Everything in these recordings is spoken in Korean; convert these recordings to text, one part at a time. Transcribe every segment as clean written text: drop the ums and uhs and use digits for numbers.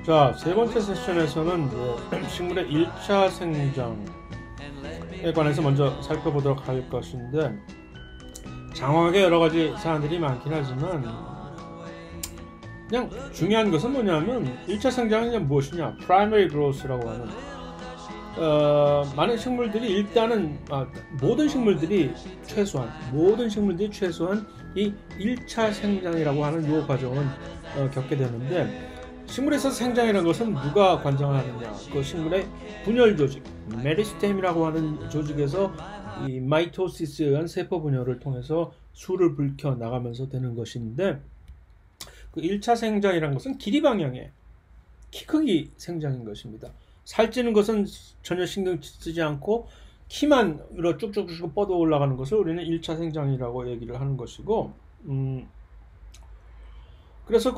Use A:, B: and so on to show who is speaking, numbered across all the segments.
A: 자, 세 번째 세션에서는 식물의 1차 생장에 관해서 먼저 살펴보도록 할 것인데, 장황하게 여러 가지 사안들이 많긴 하지만 그냥 중요한 것은 뭐냐면 1차 생장은 무엇이냐? primary growth라고 하는 많은 식물들이 일단은 모든 식물들이 최소한 이 1차 생장이라고 하는 요 과정은 겪게 되는데, 식물에서 생장이라는 것은 누가 관장을 하느냐? 그 식물의 분열 조직, 메리스템이라고 하는 조직에서 이 마이토시스에 의한 세포 분열을 통해서 수를 불켜 나가면서 되는 것인데, 그 1차 생장이라는 것은 길이 방향의 키 크기 생장인 것입니다. 살찌는 것은 전혀 신경 쓰지 않고 키만 쭉쭉쭉 뻗어 올라가는 것을 우리는 1차 생장이라고 얘기를 하는 것이고, 그래서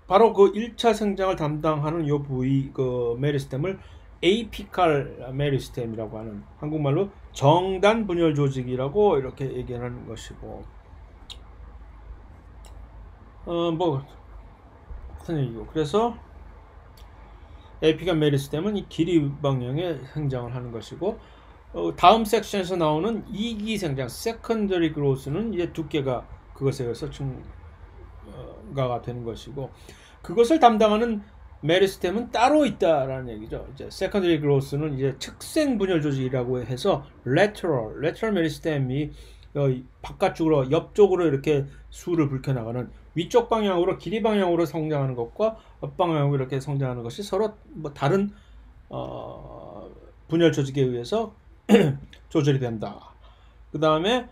A: 바로 그 1차 생장을 담당하는 요 부위, 그 메리스템을 에이피칼 메리스템이라고 하는, 한국말로 정단 분열 조직이라고 이렇게 얘기하는 것이고, 뭐 같은 얘기고, 그래서 에이피칼 메리스템은 이 길이 방향의 생장을 하는 것이고, 다음 섹션에서 나오는 2기 생장, secondary growth는 이제 두께가 그것에 의해서 증가가 되는 것이고, 그것을 담당하는 메리스템은 따로 있다라는 얘기죠. 이제 secondary growth는 이제 측생 분열 조직이라고 해서 lateral 메리스템이 바깥쪽으로, 옆쪽으로 이렇게 수를 불켜 나가는, 위쪽 방향으로 길이 방향으로 성장하는 것과 옆 방향으로 이렇게 성장하는 것이 서로 뭐 다른 분열 조직에 의해서 조절이 된다. 그 다음에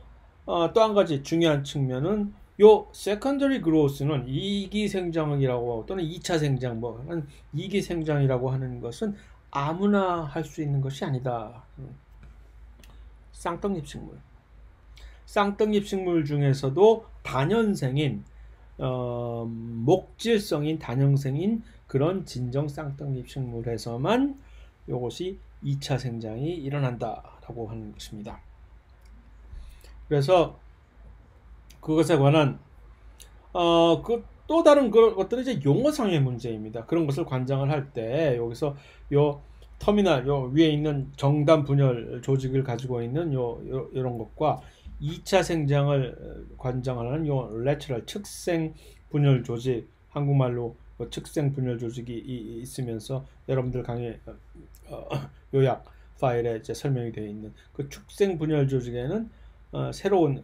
A: 또 한 가지 중요한 측면은 요 secondary growth는 2기 생장이라고, 또는 2차 생장, 뭐 2기 생장이라고 하는 것은 아무나 할 수 있는 것이 아니다. 쌍떡잎 식물 중에서도 단연생인, 목질성인 단연생인 그런 진정 쌍떡잎 식물에서만 이것이 2차 생장이 일어난다라고 하는 것입니다. 그래서 그것에 관한 또 다른 것들은 이제 용어상의 문제입니다. 그런 것을 관장을 할 때 여기서 요 터미널, 요 위에 있는 정단 분열 조직을 가지고 있는 이런 것과 2차 생장을 관장하는 요 레터럴 측생 분열 조직, 한국말로 측생 분열 조직이 있으면서 여러분들 강의 요약 파일에 이제 설명이 되어 있는 그 축생 분열 조직에는 새로운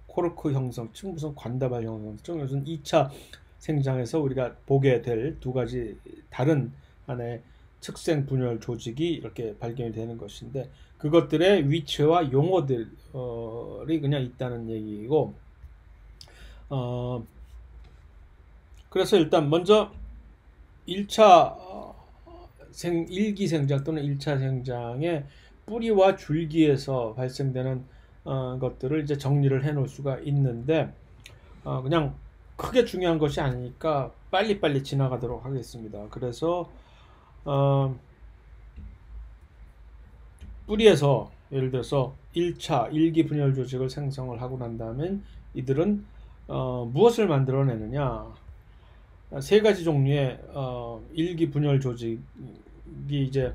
A: 코르크 형성층, 무슨 관다발 형성층, 무슨 2차 생장에서 우리가 보게 될 두 가지 다른 하나의 측생 분열 조직이 이렇게 발견이 되는 것인데, 그것들의 위치와 용어들이 그냥 있다는 얘기고, 그래서 일단 먼저 1기 생장 또는 1차 생장의 뿌리와 줄기에서 발생되는 것들을 이제 정리를 해 놓을 수가 있는데, 그냥 크게 중요한 것이 아니니까 빨리빨리 지나가도록 하겠습니다. 그래서 뿌리에서 예를 들어서 1기 분열 조직을 생성을 하고 난 다음엔 이들은 무엇을 만들어내느냐? 세 가지 종류의 1기 분열 조직이 이제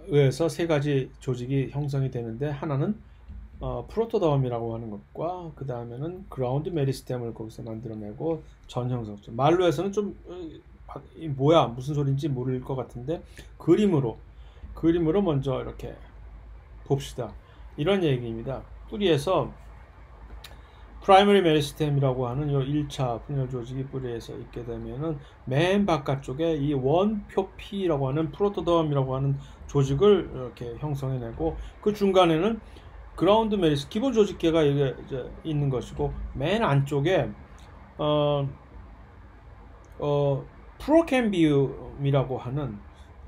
A: 의해서 세 가지 조직이 형성이 되는데, 하나는 프로토덤이라고 하는 것과, 그 다음에는 그라운드 메리스템을 거기서 만들어내고, 전형성, 말로 해서는 좀 뭐야 무슨 소린지 모를 것 같은데 그림으로 먼저 이렇게 봅시다. 이런 얘기입니다. 뿌리에서 프라이머리 메리스템이라고 하는 요 1차 분열 조직이 뿌리에서 있게 되면은 맨 바깥쪽에 이 원표피라고 하는 프로토덤이라고 하는 조직을 이렇게 형성해내고, 그 중간에는 그라운드 메리스 기본 조직계가 이제 있는 것이고, 맨 안쪽에 프로캠비움이라고 하는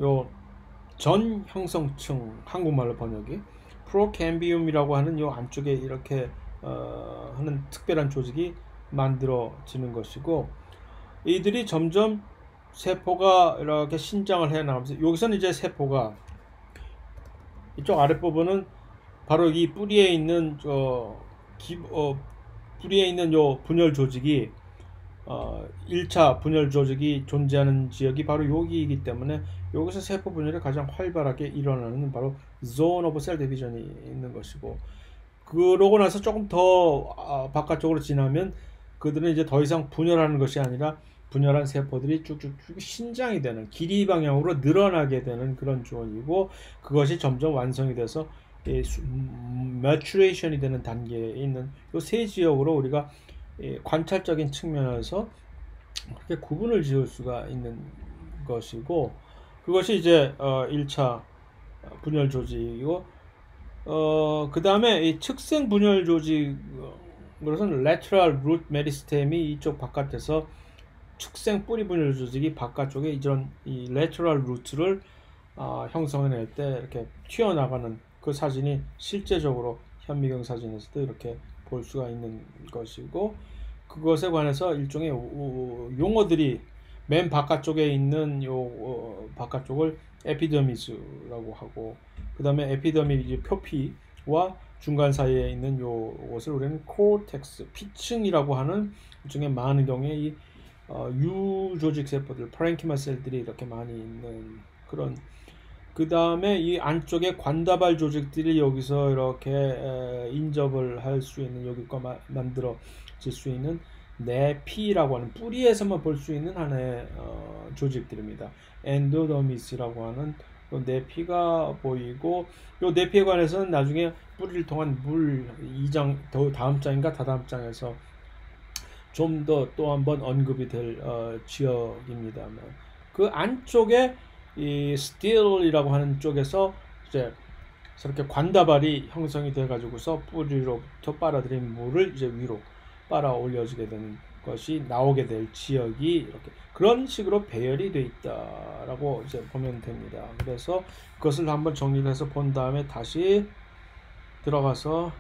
A: 요 전 형성층, 한국말로 번역이 프로캠비움이라고 하는 요 안쪽에 이렇게 하는 특별한 조직이 만들어지는 것이고, 이들이 점점 세포가 이렇게 신장을 해 나가면서, 여기서는 이제 세포가 이쪽 아랫부분은 바로 이 뿌리에 있는 뿌리에 있는 요 분열 조직이 1차 분열 조직이 존재하는 지역이 바로 여기이기 때문에 여기서 세포 분열이 가장 활발하게 일어나는 바로 zone of cell division이 있는 것이고, 그러고 나서 조금 더 바깥쪽으로 지나면 그들은 이제 더 이상 분열하는 것이 아니라 분열한 세포들이 쭉쭉쭉 신장이 되는, 길이 방향으로 늘어나게 되는 그런 조언이고, 그것이 점점 완성이 돼서 매추레이션이 되는 단계에 있는 이 세 지역으로 우리가 관찰적인 측면에서 그렇게 구분을 지을 수가 있는 것이고, 그것이 이제 1차 분열 조직이고, 그 다음에 이 측생 분열 조직으로서는 lateral root meristem이 이쪽 바깥에서 축생 뿌리 분열 조직이 바깥쪽에 이런 이 lateral root를 형성해낼 때 이렇게 튀어나가는 그 사진이 실제적으로 현미경 사진에서도 이렇게 볼 수가 있는 것이고, 그것에 관해서 일종의 용어들이 맨 바깥쪽에 있는 바깥쪽을 에피더미스라고 하고, 그 다음에 에피더미 표피와 중간 사이에 있는 요것을 우리는 코텍스, 피층이라고 하는, 일종의 많은 경우에 이 유조직 세포들, 파렌키마 셀들이 이렇게 많이 있는 그런, 그 다음에 이 안쪽에 관다발 조직들이 여기서 이렇게 인접을 할 수 있는, 여기과 만들어질 수 있는 내피라고 하는, 뿌리에서만 볼 수 있는 하나의 조직들입니다. 엔도더미스라고 하는 내피가 보이고, 이 내피에 관해서는 나중에 뿌리를 통한 물 2장, 다음 장인가 다다음 장에서 좀 더 또 한번 언급이 될 지역입니다만, 그 안쪽에 이 스틸이라고 하는 쪽에서 이제 저렇게 관다발이 형성이 돼 가지고서 뿌리로부터 빨아들인 물을 이제 위로 빨아 올려지게 되는 것이 나오게 될 지역이 이렇게 그런 식으로 배열이 돼 있다라고 이제 보면 됩니다. 그래서 그것을 한번 정리를 해서 본 다음에 다시 들어가서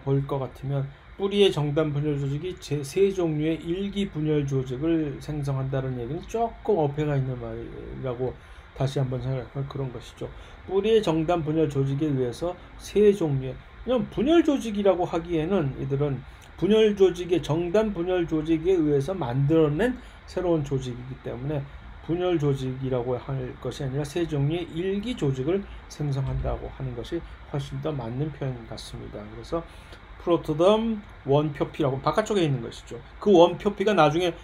A: 볼 것 같으면, 뿌리의 정단 분열 조직이 세 종류의 일기 분열 조직을 생성한다는 얘기는 조금 어폐가 있는 말이라고 다시 한번 생각할 그런 것이죠. 뿌리의 정단 분열 조직에 의해서 세 종류의, 왜냐면 분열 조직이라고 하기에는 이들은 분열 조직의 정단 분열 조직에 의해서 만들어낸 새로운 조직이기 때문에 분열 조직이라고 할 것이 아니라 세 종류의 일기 조직을 생성한다고 하는 것이 훨씬 더 맞는 표현 같습니다. 그래서 프로토덤 원표피라고 바깥쪽에 있는 것이죠. 그 원표피가 나중에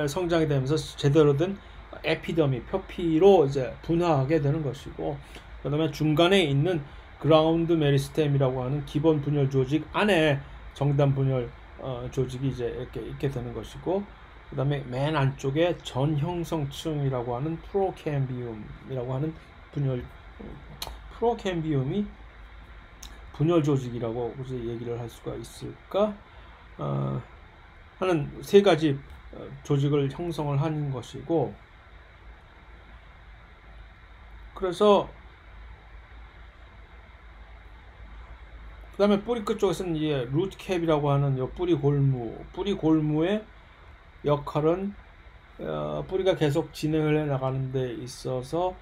A: 성장이 되면서 제대로 된 에피더미, 표피로 이제 분화하게 되는 것이고, 그 다음에 중간에 있는 그라운드 메리스템이라고 하는 기본 분열 조직 안에 정단 분열 조직이 이제 이렇게 있게 되는 것이고, 그 다음에 맨 안쪽에 전형성층이라고 하는 프로캠비움이라고 하는 프로캠비움이 분열 조직이라고 얘기를 할 수가 있을까 하는 세 가지 조직을 형성을 하는 것이고, 그래서 그 다음에 뿌리 끝쪽에서는 이제 루트캡이라고 하는 요 뿌리 골무의 역할은 뿌리가 계속 진행을 해 나가는 데 있어서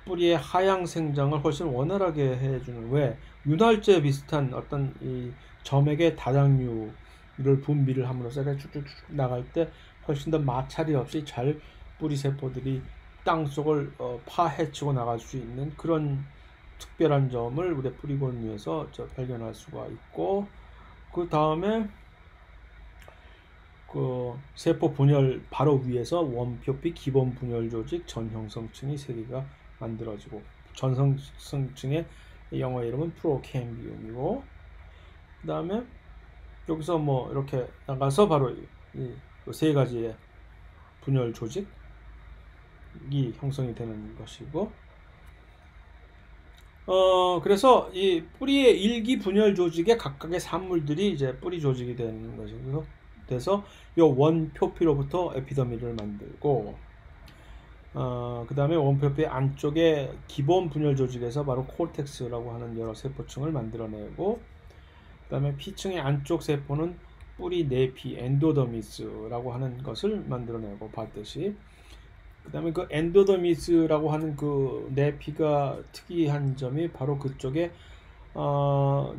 A: 뿌리의 하향 생장을 훨씬 원활하게 해주는, 왜 윤활제 비슷한 어떤 이 점액의 다당류를 분비를 함으로써 쭉쭉쭉 나갈 때 훨씬 더 마찰이 없이 잘 뿌리 세포들이 땅 속을 파헤치고 나갈 수 있는 그런 특별한 점을 우리 뿌리골무에서 발견할 수가 있고, 그 다음에 그 세포 분열 바로 위에서 원표피 기본 분열 조직 전형성층이 3개가 만들어지고, 전형성층의 영어 이름은 프로캠비움이고, 그 다음에 여기서 뭐 이렇게 나가서 바로 이 세 가지의 분열 조직이 형성이 되는 것이고, 그래서 이 뿌리의 일기 분열 조직의 각각의 산물들이 이제 뿌리 조직이 되는 것이고, 그래서 이 원표피로부터 에피더미를 만들고, 그 다음에 원표피 안쪽에 기본 분열 조직에서 바로 코텍스라고 하는 여러 세포층을 만들어내고, 그 다음에 피층의 안쪽 세포는 뿌리 내피 엔도더미스라고 하는 것을 만들어내고 봤듯이, 그 다음에 그 엔도더미스라고 하는 그 내피가 특이한 점이 바로 그쪽에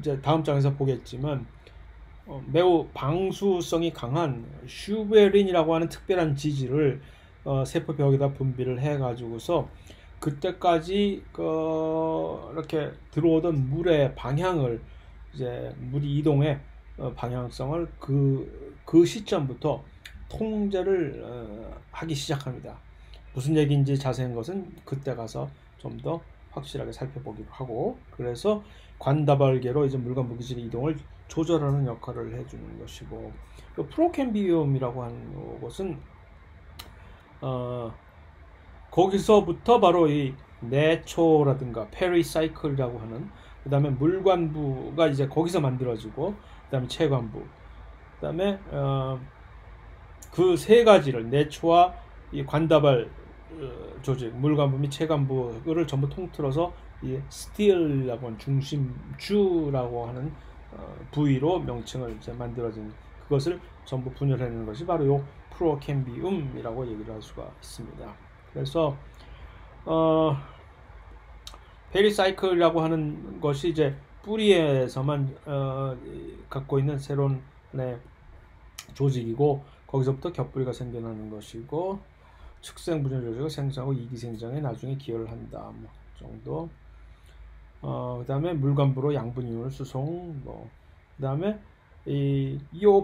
A: 이제 다음 장에서 보겠지만 매우 방수성이 강한 슈베린이라고 하는 특별한 지질을 세포벽에다 분비를 해가지고서 그때까지 이렇게 들어오던 물의 방향을 이제 물이 이동의 방향성을 그 시점부터 통제를 하기 시작합니다. 무슨 얘기인지 자세한 것은 그때 가서 좀 더 확실하게 살펴보기로 하고, 그래서 관다발계로 이제 물과 무기질의 이동을 조절하는 역할을 해주는 것이고, 프로캠비움이라고 하는 것은 거기서부터 바로 이 내초라든가 페리사이클이라고 하는, 그 다음에 물관부가 이제 거기서 만들어지고, 그 다음에 체관부, 그 다음에 그 세 가지를 내초와 이 관다발 조직, 물관부 및 체관부를 전부 통틀어서 이 스틸이라고 하는 중심주라고 하는 부위로 명칭을 이제 만들어진, 그것을 전부 분열해내는 것이 바로 요 프로캠비움이라고 얘기를 할 수가 있습니다. 그래서 페리사이클이라고 하는 것이 이제 뿌리에서만 갖고 있는 새로운 조직이고, 거기서부터 겹뿌리가 생겨나는 것이고, 측생 분열 조직을 생성하고 이기생장에 나중에 기여를 한다, 뭐 정도. 그 다음에 물관부로 양분 이온을 수송, 그 다음에 이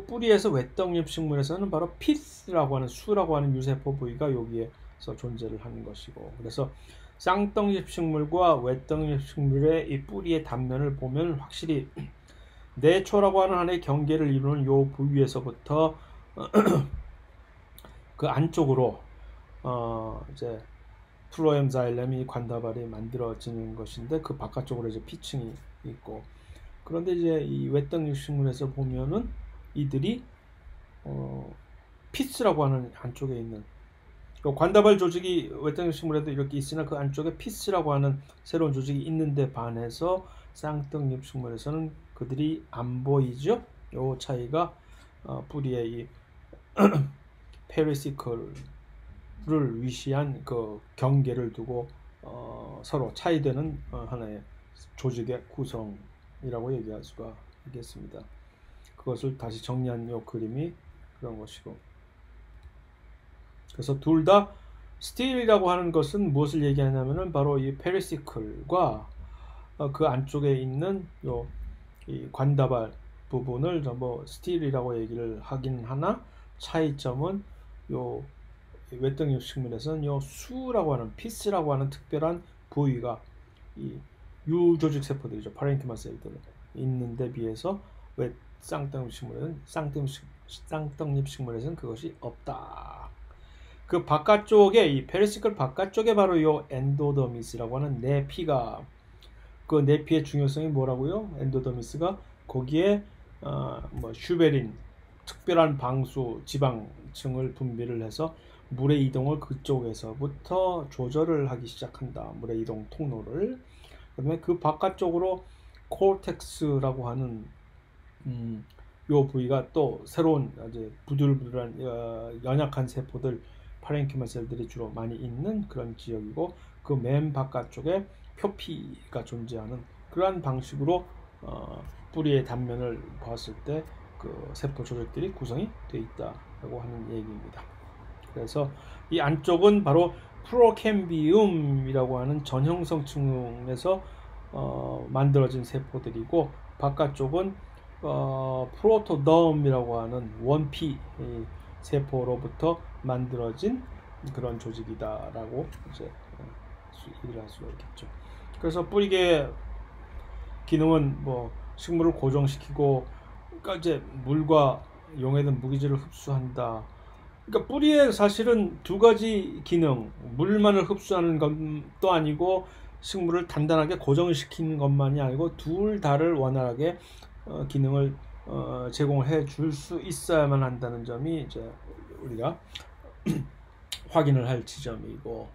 A: 뿌리에서 외떡잎 식물에서는 바로 피스라고 하는 수라고 하는 유세포 부위가 여기에서 존재를 하는 것이고, 그래서 쌍떡잎 식물과 외떡잎 식물의 이 뿌리의 단면을 보면 확실히 내초라고 하는 하나의 경계를 이루는 요 부위에서부터 그 안쪽으로 이제 플로엠 자일렘이 관다발이 만들어지는 것인데, 그 바깥쪽으로 이제 피층이 있고, 그런데 이제 이 외떡잎 식물에서 보면은 이들이 피스라고 하는 안쪽에 있는, 관다발 조직이 외떡잎 식물에도 이렇게 있으나 그 안쪽에 피스라고 하는 새로운 조직이 있는데 반해서 쌍떡잎 식물에서는 그들이 안 보이죠. 요 차이가 뿌리의 이 페리시클을 위시한 그 경계를 두고 서로 차이되는 하나의 조직의 구성이라고 얘기할 수가 있겠습니다. 그것을 다시 정리한 요 그림이 그런 것이고, 그래서 둘 다 스틸이라고 하는 것은 무엇을 얘기하냐면은 바로 이 페리시클과 그 안쪽에 있는 이 관다발 부분을 전부 스틸이라고 얘기를 하긴 하나, 차이점은 요 외떡잎 식물에서는 요 수라고 하는 피스라고 하는 특별한 부위가 이 유조직 세포들이죠. 파렌키마 셀들 있는데 비해서 쌍떡잎 식물에는 쌍떡잎 식물에서는 그것이 없다. 그 바깥쪽에 이 페리시클 바깥쪽에 바로 요 엔도더미스라고 하는 내피가, 그 내피의 중요성이 뭐라고요? 엔도더미스가 거기에 뭐 슈베린 특별한 방수 지방층을 분비를 해서 물의 이동을 그쪽에서부터 조절을 하기 시작한다. 물의 이동 통로를. 그다음에 그 바깥쪽으로 코르텍스라고 하는 요 부위가 또 새로운 아주 부들부들한 연약한 세포들, 파렌키마 셀들이 주로 많이 있는 그런 지역이고, 그 맨 바깥쪽에 표피가 존재하는 그러한 방식으로 뿌리의 단면을 봤을 때 그 세포 조직들이 구성이 되어 있다고 하는 얘기입니다. 그래서 이 안쪽은 바로 프로캠비움이라고 하는 전형성층에서 만들어진 세포들이고, 바깥쪽은 프로토덤이라고 하는 원피 세포로부터 만들어진 그런 조직이다라고 이제 얘기를 할 수가 있겠죠. 그래서 뿌리계 기능은 뭐 식물을 고정시키고, 그러니까 이제 물과 용해든 무기질을 흡수한다. 그러니까 뿌리에 사실은 두 가지 기능, 물만을 흡수하는 것도 아니고 식물을 단단하게 고정시키는 것만이 아니고 둘 다를 원활하게 기능을 제공해 줄 수 있어야만 한다는 점이 이제 우리가 확인을 할 지점이고,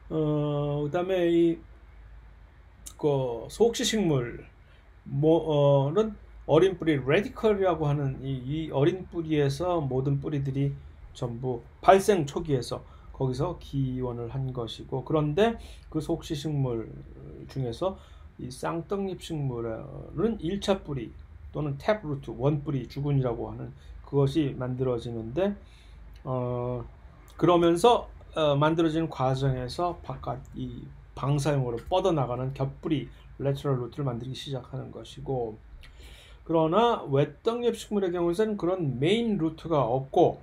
A: 그다음에 그 소옥시식물은 어린 뿌리 레디컬이라고 하는 이 어린 뿌리에서 모든 뿌리들이 전부 발생 초기에서 거기서 기원을 한 것이고, 그런데 그 소옥시식물 중에서 이 쌍떡잎 식물은 1차 뿌리, 또는 탭루트, 원뿌리, 주근이라고 하는 그것이 만들어지는데 그러면서 만들어지는 과정에서 바깥 이 방사용으로 뻗어나가는 겹뿌리 레터럴 루트를 만들기 시작하는 것이고, 그러나 외떡잎 식물의 경우에는 그런 메인 루트가 없고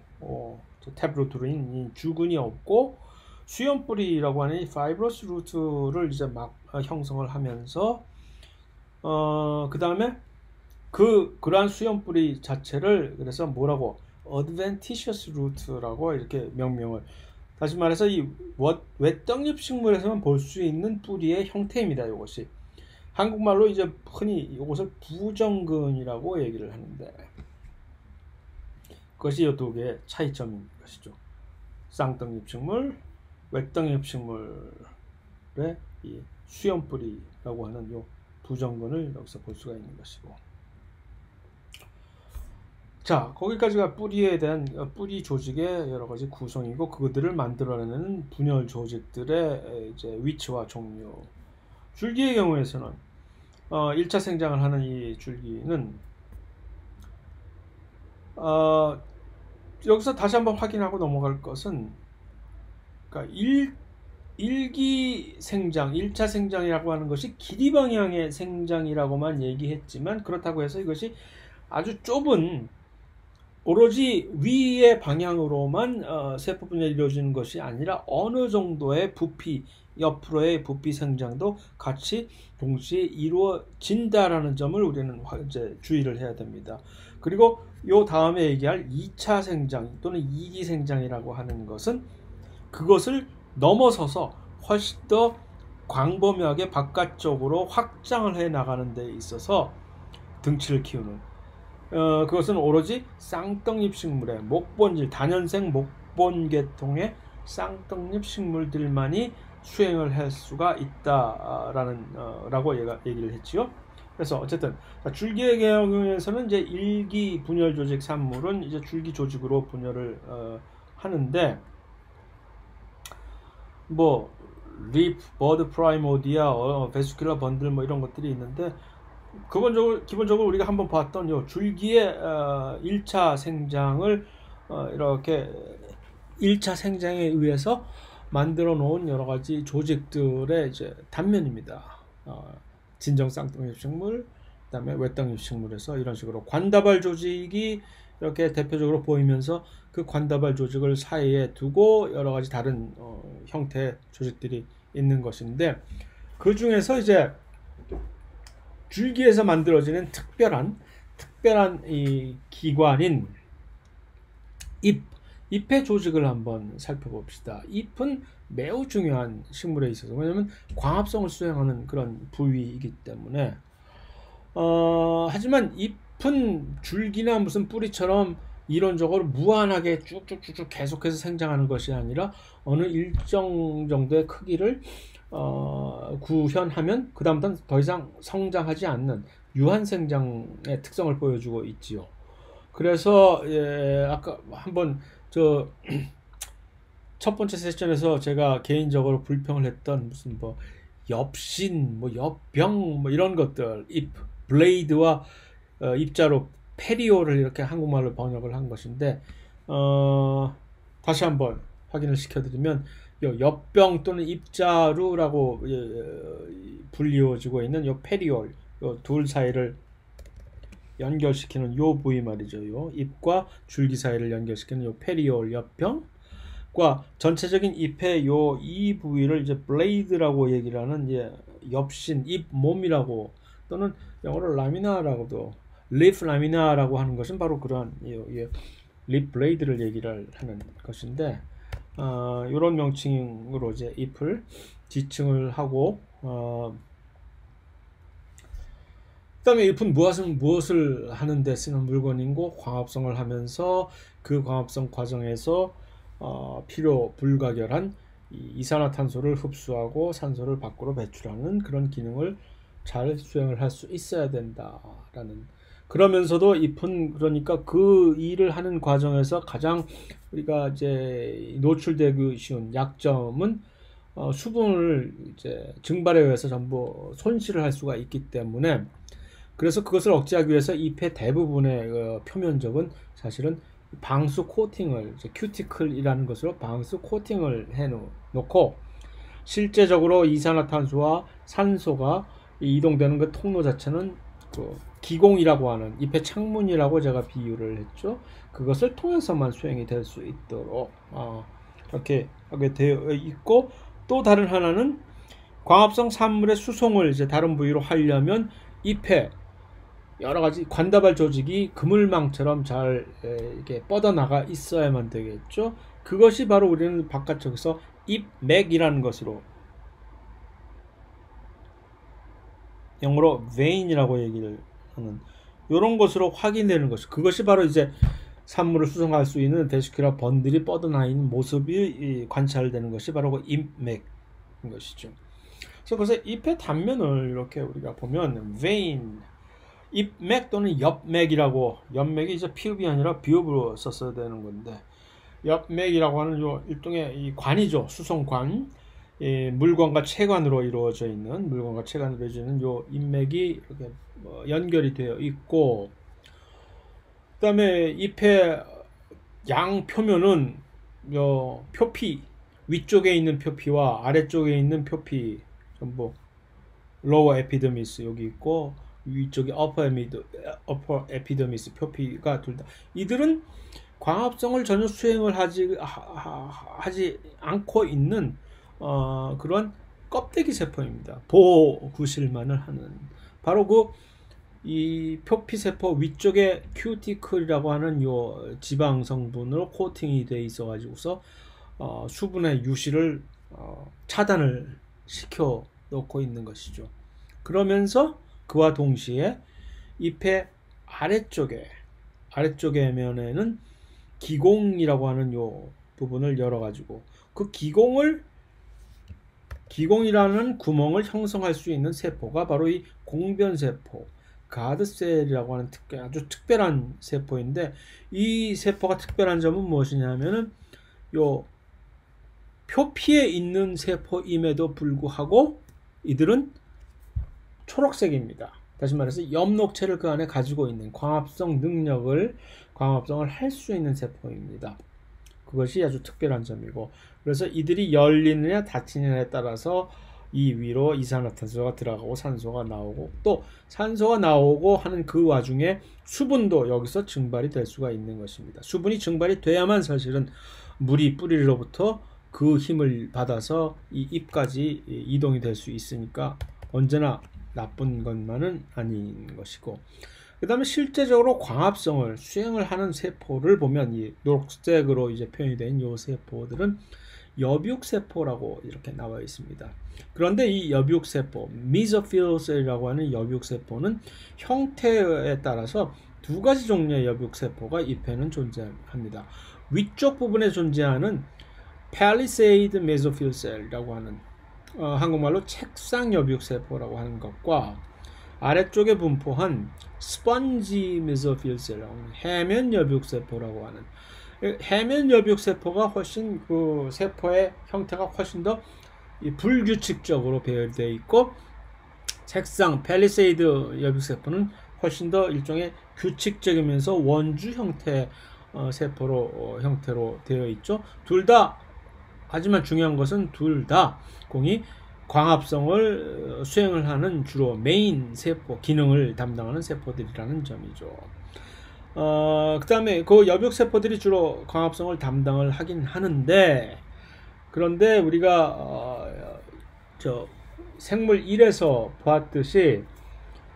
A: 탭 루트인 이 주근이 없고 수염뿌리라고 하는 이 파이브러스 루트를 이제 막 형성을 하면서 그 다음에 그러한 수염뿌리 자체를 그래서 뭐라고 adventitious root라고 이렇게 명명을, 다시 말해서 이 외떡잎 식물에서만 볼 수 있는 뿌리의 형태입니다. 이것이 한국말로 이제 흔히 이것을 부정근이라고 얘기를 하는데, 그것이 이 두 개의 차이점인 것이죠. 쌍떡잎 식물, 외떡잎 식물의 이 수염뿌리라고 하는 요 부정근을 여기서 볼 수가 있는 것이고, 자, 거기까지가 뿌리에 대한 뿌리 조직의 여러 가지 구성이고 그들을 만들어내는 분열 조직들의 이제 위치와 종류. 줄기의 경우에서는 1차 생장을 하는 이 줄기는 여기서 다시 한번 확인하고 넘어갈 것은, 그러니까 일기 생장, 1차 생장이라고 하는 것이 길이 방향의 생장이라고만 얘기했지만, 그렇다고 해서 이것이 아주 좁은 오로지 위의 방향으로만 세포 분열이 이루어지는 것이 아니라 어느 정도의 부피, 옆으로의 부피 생장도 같이 동시에 이루어진다라는 점을 우리는 이제 주의를 해야 됩니다. 그리고 요 다음에 얘기할 2차 생장 또는 2기 생장이라고 하는 것은 그것을 넘어서서 훨씬 더 광범위하게 바깥쪽으로 확장을 해 나가는 데 있어서 등치를 키우는, 그것은 오로지 쌍떡잎 식물의 목본질, 단연생 목본 계통의 쌍떡잎 식물들만이 수행을 할 수가 있다라는 라고 얘기를 했지요. 그래서 어쨌든 줄기의 경우에서는 이제 일기 분열 조직 산물은 이제 줄기 조직으로 분열을 하는데, 뭐 립, 버드 프라이모디아, 베스큘러 번들 뭐 이런 것들이 있는데, 기본적으로 우리가 한번 봤던 요 줄기의 1차 생장을 이렇게 1차 생장에 의해서 만들어 놓은 여러 가지 조직들의 이제 단면입니다. 진정 쌍떡잎 식물, 그다음에 외떡잎 식물에서 이런 식으로 관다발 조직이 이렇게 대표적으로 보이면서 그 관다발 조직을 사이에 두고 여러 가지 다른 형태의 조직들이 있는 것인데, 그 중에서 이제 줄기에서 만들어지는 특별한 이 기관인 잎의 조직을 한번 살펴봅시다. 잎은 매우 중요한 식물에 있어서, 왜냐하면 광합성을 수행하는 그런 부위이기 때문에 하지만 잎은 줄기나 무슨 뿌리처럼 이론적으로 무한하게 쭉쭉쭉쭉 계속해서 생장하는 것이 아니라 어느 일정 정도의 크기를 구현하면 그 다음부터는 더 이상 성장하지 않는 유한생장의 특성을 보여주고 있지요. 그래서 아까 한번 첫 번째 세션에서 제가 개인적으로 불평을 했던 무슨 뭐 엽신, 뭐 엽병, 뭐 이런 것들, 잎 블레이드와 입자로 페리오를 이렇게 한국말로 번역을 한 것인데, 다시 한번 확인을 시켜드리면 엽병 또는 입자루라고 불리워지고 있는 요 페리올, 요 둘 사이를 연결시키는 요 부위 말이죠. 요 잎과 줄기 사이를 연결시키는 요 페리올 엽병과 전체적인 잎의 요 이 부위를 이제 블레이드라고 얘기를 하는 엽신, 잎 몸이라고, 또는 영어로 라미나라고도, 리프 라미나라고 하는 것은 바로 그러한 립 블레이드를 얘기를 하는 것인데, 이런 명칭으로 이제 잎을 지칭을 하고, 그다음에 잎은 무엇을 하는데 쓰는 물건이고, 광합성을 하면서 그 광합성 과정에서 필요 불가결한 이산화탄소를 흡수하고 산소를 밖으로 배출하는 그런 기능을 잘 수행을 할 수 있어야 된다라는. 그러면서도 잎은 그러니까 그 일을 하는 과정에서 가장 우리가 이제 노출되기 쉬운 약점은 수분을 이제 증발에 의해서 전부 손실을 할 수가 있기 때문에, 그래서 그것을 억제하기 위해서 잎의 대부분의 표면적은 사실은 방수 코팅을, 큐티클이라는 것으로 방수 코팅을 해 놓고, 실제적으로 이산화탄소와 산소가 이동되는 그 통로 자체는 그 기공이라고 하는 잎의 창문이라고 제가 비유를 했죠. 그것을 통해서만 수행이 될 수 있도록 이렇게 하게 되어 있고, 또 다른 하나는 광합성 산물의 수송을 이제 다른 부위로 하려면 잎에 여러 가지 관다발 조직이 그물망처럼 잘 이렇게 뻗어나가 있어야만 되겠죠. 그것이 바로 우리는 바깥쪽에서 잎맥이라는 것으로, 영어로 vein이라고 얘기를 하는 이런 것으로 확인되는 것이, 그것이 바로 이제 산물을 수송할 수 있는 베시큘러 번들이 뻗어나 있는 모습이 관찰되는 것이 바로 그 잎맥인 것이죠. 그래서 잎의 단면을 이렇게 우리가 보면 vein, 잎맥 또는 엽맥이라고, 엽맥이 이제 피읍이 아니라 비읍으로 썼어야 되는 건데, 엽맥이라고 하는 요 일종의 이 관이죠. 수송관, 물관과 체관으로 이루어져 있는, 물관과 체관으로 이루어져 있는 요 잎맥이 이렇게 연결이 되어 있고, 그다음에 잎의 양 표면은 요 표피, 위쪽에 있는 표피와 아래쪽에 있는 표피 전부 lower epidermis 여기 있고, 위쪽에 upper epidermis 표피가 둘 다, 이들은 광합성을 전혀 수행을 하지 않고 있는 그런 껍데기 세포입니다. 보호 구실만을 하는, 바로 이 표피 세포 위쪽에 큐티클이라고 하는 요 지방 성분으로 코팅이 돼 있어 가지고서 수분의 유실을 차단을 시켜 놓고 있는 것이죠. 그러면서 그와 동시에 잎의 아래쪽의 면에는 기공이라고 하는 요 부분을 열어 가지고, 그 기공이라는 구멍을 형성할 수 있는 세포가 바로 이 공변세포, 가드셀이라고 하는 아주 특별한 세포인데, 이 세포가 특별한 점은 무엇이냐면은 요 표피에 있는 세포임에도 불구하고 이들은 초록색입니다. 다시 말해서 엽록체를 그 안에 가지고 있는 광합성을 할 수 있는 세포입니다. 그것이 아주 특별한 점이고, 그래서 이들이 열리느냐 닫히느냐에 따라서 이 위로 이산화탄소가 들어가고 산소가 나오고, 또 산소가 나오고 하는 그 와중에 수분도 여기서 증발이 될 수가 있는 것입니다. 수분이 증발이 돼야만 사실은 물이 뿌리로부터 그 힘을 받아서 이 잎까지 이동이 될 수 있으니까 언제나 나쁜 것만은 아닌 것이고, 그 다음에 실제적으로 광합성을 수행을 하는 세포를 보면 이 녹색으로 이제 표현이 된 이 세포들은 여육세포라고 이렇게 나와 있습니다. 그런데 이 여육세포, 미소필셀이라고 하는 여육세포는 형태에 따라서 두 가지 종류의 여육세포가 잎에는 존재합니다. 위쪽 부분에 존재하는 팰리세이드 메소필셀이라고 하는 한국말로 책상 여육세포라고 하는 것과, 아래쪽에 분포한 스펀지 메소필셀이라고 하는 해면 여육세포라고 하는, 해면 여육세포가 훨씬 그 세포의 형태가 훨씬 더 불규칙적으로 배열되어 있고, 책상 팰리세이드 여육세포는 훨씬 더 일종의 규칙적이면서 원주 형태 형태로 되어 있죠. 둘 다, 하지만 중요한 것은 둘 다 공이 광합성을 수행을 하는 주로 메인 세포, 기능을 담당하는 세포들이라는 점이죠. 그 다음에 그 여백세포들이 주로 광합성을 담당을 하긴 하는데, 그런데 우리가 생물 1에서 보았듯이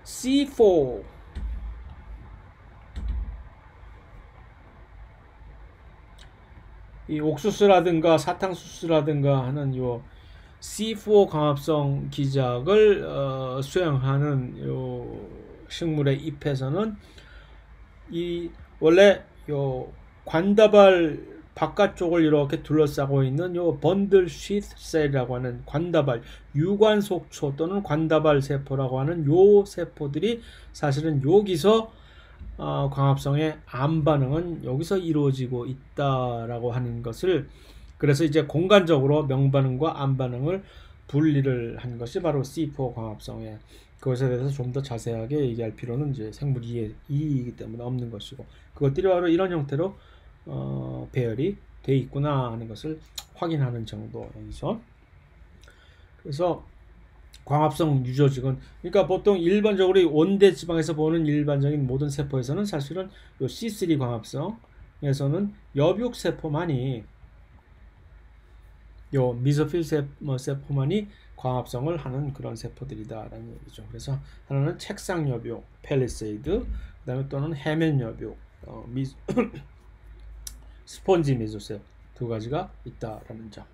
A: C4, 이 옥수수라든가 사탕수수라든가 하는 요 C4 광합성 기작을 수행하는 요 식물의 잎에서는 이 원래 요 관다발 바깥쪽을 이렇게 둘러싸고 있는 요 번들 시트 셀이라고 하는 관다발, 유관 속초 또는 관다발 세포라고 하는 요 세포들이 사실은 여기서 광합성의 암 반응은 여기서 이루어지고 있다라고 하는 것을, 그래서 이제 공간적으로 명반응과 암 반응을 분리를 한 것이 바로 C4 광합성의 그것에 대해서 좀 더 자세하게 얘기할 필요는 이제 생물 2이기 때문에 없는 것이고, 그것들이 바로 이런 형태로 배열이 돼 있구나 하는 것을 확인하는 정도이죠. 그래서 광합성 유조직은, 그러니까 보통 일반적으로 원대 지방에서 보는 일반적인 모든 세포에서는 사실은 요 C3 광합성에서는 여비옥 세포만이, 요 미소필 세포만이 광합성을 하는 그런 세포들이다라는 얘기죠. 그래서 하나는 책상 여비옥, 펠리세이드, 그다음에 또는 해면 여비옥, 스폰지 미소셉 두 가지가 있다라는 점.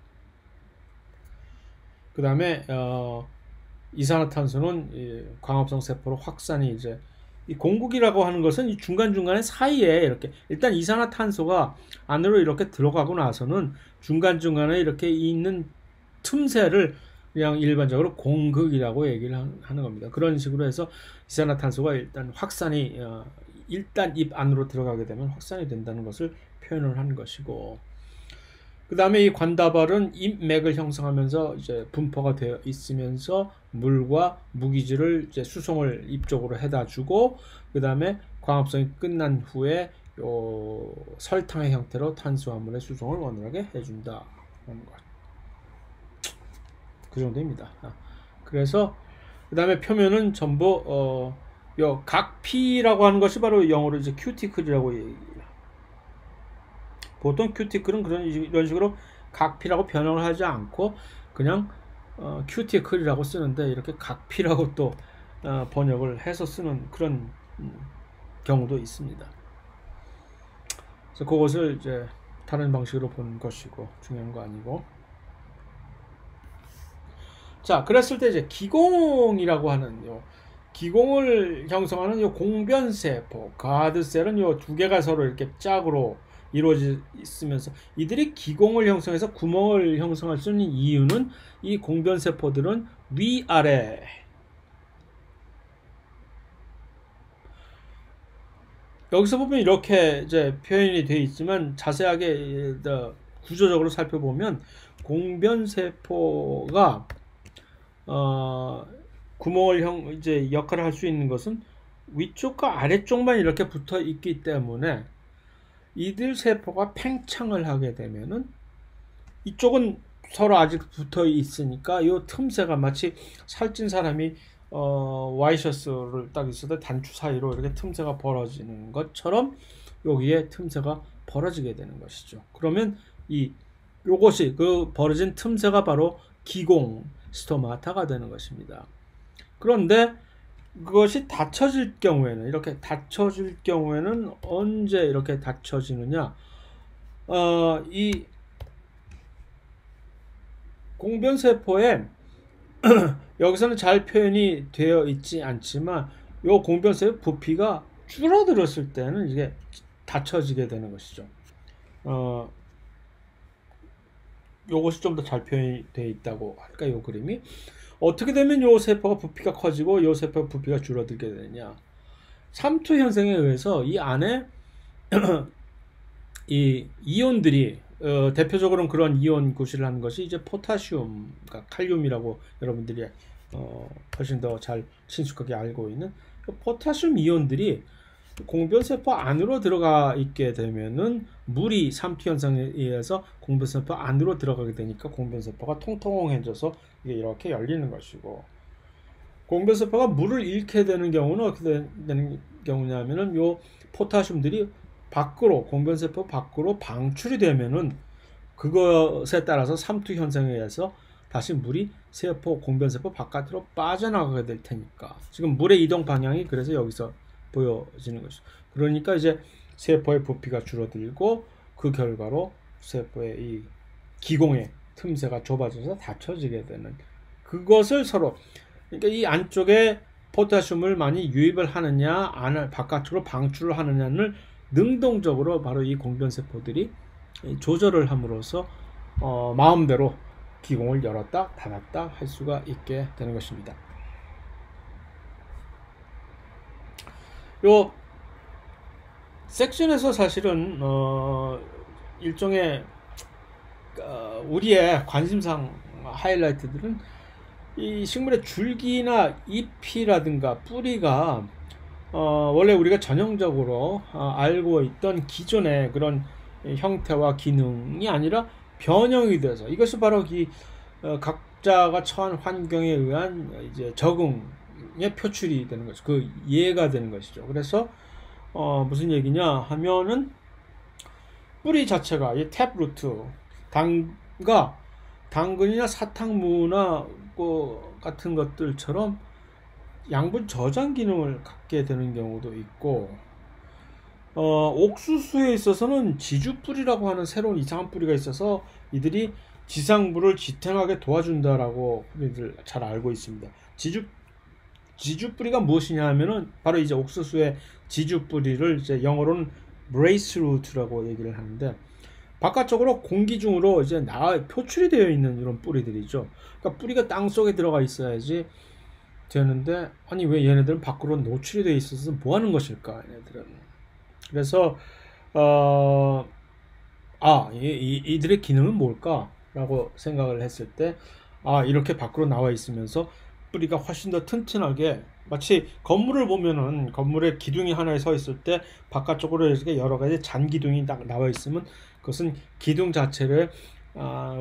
A: 그 다음에 이산화탄소는 광합성 세포로 확산이, 이제 이 공국이라고 하는 것은 이 중간중간에 사이에 이렇게, 일단 이산화탄소가 안으로 이렇게 들어가고 나서는 중간중간에 이렇게 있는 틈새를 그냥 일반적으로 공극이라고 얘기를 하는 겁니다. 그런 식으로 해서 이산화탄소가 일단 확산이, 일단 입 안으로 들어가게 되면 확산이 된다는 것을 표현을 하는 것이고, 그 다음에 이 관다발은 입맥을 형성하면서 이제 분포가 되어 있으면서 물과 무기질을 이제 수송을 입 쪽으로 해다 주고, 그 다음에 광합성이 끝난 후에 요 설탕의 형태로 탄수화물의 수송을 원활하게 해준다 하는 것. 그 정도입니다. 그래서 그 다음에 표면은 전부 요 각피라고 하는 것이 바로 영어로 이제 큐티클이라고 얘기해요. 보통 큐티클은 이런 식으로 각피라고 변형을 하지 않고 그냥 큐티클이라고 쓰는데, 이렇게 각피라고 또 번역을 해서 쓰는 그런 경우도 있습니다. 그래서 그것을 이제 다른 방식으로 본 것이고 중요한 거 아니고. 자, 그랬을 때 이제 기공이라고 하는 기공을 형성하는 요 공변세포, 가드셀은 요 두 개가 서로 이렇게 짝으로 이루어져 있으면서 이들이 기공을 형성해서 구멍을 형성할 수 있는 이유는, 이 공변세포들은 위아래, 여기서 보면 이렇게 이제 표현이 되어 있지만 자세하게 구조적으로 살펴보면 공변세포가 구멍을 이제 역할을 할 수 있는 것은 위쪽과 아래쪽만 이렇게 붙어 있기 때문에, 이들 세포가 팽창을 하게 되면은 이쪽은 서로 아직 붙어 있으니까 이 틈새가 마치 살찐 사람이 와이셔츠를 딱 있어도 단추 사이로 이렇게 틈새가 벌어지는 것처럼 여기에 틈새가 벌어지게 되는 것이죠. 그러면 요것이 그 벌어진 틈새가 바로 기공 스토마타가 되는 것입니다. 그런데 그것이 닫혀질 경우에는, 이렇게 닫혀질 경우에는 언제 이렇게 닫혀지느냐? 이 공변세포에 여기서는 잘 표현이 되어 있지 않지만, 요 공변세포 부피가 줄어들었을 때는 이게 닫혀지게 되는 것이죠. 요것이 좀 더 잘 표현이 되어 있다고 할까, 요 그림이. 어떻게 되면 요 세포가 부피가 커지고 요 세포가 부피가 줄어들게 되느냐? 삼투 현상에 의해서 이 안에 이 이온들이, 대표적으로는 그런 이온 구실을 하는 것이 이제 포타슘, 그러니까 칼륨이라고 여러분들이 훨씬 더 잘 친숙하게 알고 있는 포타슘 이온들이 공변세포 안으로 들어가 있게 되면은, 물이 삼투 현상에 의해서 공변세포 안으로 들어가게 되니까 공변세포가 통통해져서 이게 이렇게 열리는 것이고, 공변세포가 물을 잃게 되는 경우는 어떻게 되는 경우냐면은 요 포타슘들이 밖으로, 공변세포 밖으로 방출이 되면은 그것에 따라서 삼투 현상에 의해서 다시 물이 공변세포 바깥으로 빠져나가게 될 테니까, 지금 물의 이동 방향이 그래서 여기서 보여지는 것이죠. 그러니까 이제 세포의 부피가 줄어들고, 그 결과로 세포의 이 기공의 틈새가 좁아져서 닫혀지게 되는, 그것을 서로, 그러니까 이 안쪽에 포타슘을 많이 유입을 하느냐, 바깥으로 방출을 하느냐를 능동적으로 바로 이 공변세포들이 조절을 함으로써 마음대로 기공을 열었다 닫았다 할 수가 있게 되는 것입니다. 요 섹션에서 사실은 일종의 우리의 관심상 하이라이트들은 이 식물의 줄기나 잎이라든가 뿌리가 원래 우리가 전형적으로 알고 있던 기존의 그런 형태와 기능이 아니라 변형이 돼서 이것이 바로 각자가 처한 환경에 의한 이제 적응의 표출이 되는 것이죠. 그 예가 되는 것이죠. 그래서 무슨 얘기냐 하면은 뿌리 자체가 이 탭루트 당근이나 사탕무나 같은 것들처럼 양분 저장 기능을 갖게 되는 경우도 있고, 옥수수에 있어서는 지주뿌리라고 하는 새로운 이상한 뿌리가 있어서 이들이 지상부를 지탱하게 도와준다라고 우리들 잘 알고 있습니다. 지주뿌리가 무엇이냐 하면은 바로 이제 옥수수의 지주뿌리를 이제 영어로는 brace root라고 얘기를 하는데, 바깥쪽으로 공기 중으로 이제 표출이 되어 있는 이런 뿌리들이죠. 그러니까 뿌리가 땅 속에 들어가 있어야지 되는데, 아니 왜 얘네들은 밖으로 노출이 되어 있어서 뭐 하는 것일까 얘네들은. 그래서 이들의 기능은 뭘까 라고 생각을 했을 때, 이렇게 밖으로 나와 있으면서 뿌리가 훨씬 더 튼튼하게, 마치 건물을 보면은 건물에 기둥이 하나 서 있을 때 바깥쪽으로 이렇게 여러 가지 잔 기둥이 딱 나와 있으면 그것은 기둥 자체를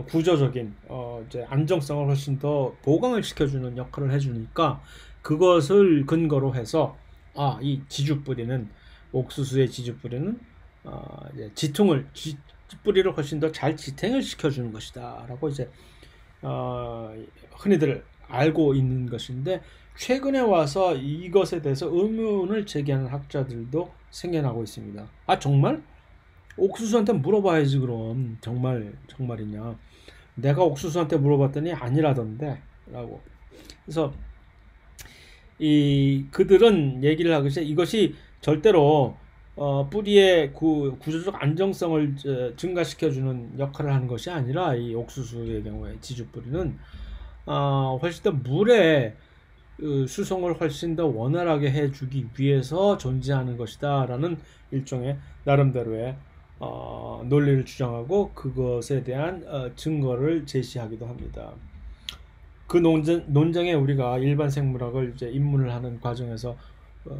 A: 구조적인 이제 안정성을 훨씬 더 보강을 시켜주는 역할을 해주니까, 그것을 근거로 해서 이 지주뿌리는, 옥수수의 지주뿌리는 뿌리를 훨씬 더 잘 지탱을 시켜주는 것이다 라고 이제 흔히들 알고 있는 것인데, 최근에 와서 이것에 대해서 의문을 제기하는 학자들도 생겨나고 있습니다. 정말? 옥수수한테 물어봐야지 그럼. 정말이냐. 내가 옥수수한테 물어봤더니 아니라던데 라고. 그래서 그들은 얘기를 하듯이 이것이 절대로 뿌리의 구조적 안정성을 증가시켜주는 역할을 하는 것이 아니라, 이 옥수수의 경우에 지주뿌리는 훨씬 더 물의 수송을 훨씬 더 원활하게 해주기 위해서 존재하는 것이다 라는 일종의 나름대로의 논리를 주장하고, 그것에 대한 증거를 제시하기도 합니다. 그 논쟁에 우리가 일반 생물학을 이제 입문을 하는 과정에서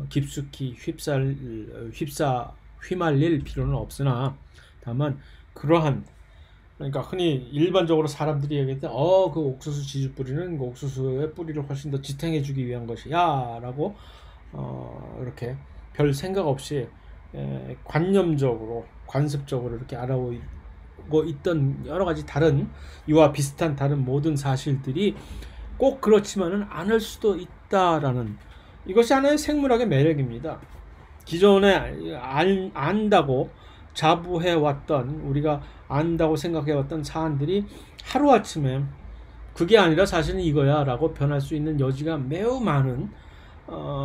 A: 깊숙이 휘말릴 필요는 없으나, 다만 그러니까 흔히 일반적으로 사람들이 얘기할 때 그 옥수수 지주뿌리는 그 옥수수의 뿌리를 훨씬 더 지탱해주기 위한 것이야 라고 이렇게 별 생각 없이 관습적으로 이렇게 알아오고 있던 여러 가지 이와 비슷한 다른 모든 사실들이 꼭 그렇지만은 않을 수도 있다라는, 이것이 하나의 생물학의 매력입니다. 기존에 안다고 자부해왔던, 우리가 안다고 생각해왔던 사안들이 하루아침에 그게 아니라 사실은 이거야 라고 변할 수 있는 여지가 매우 많은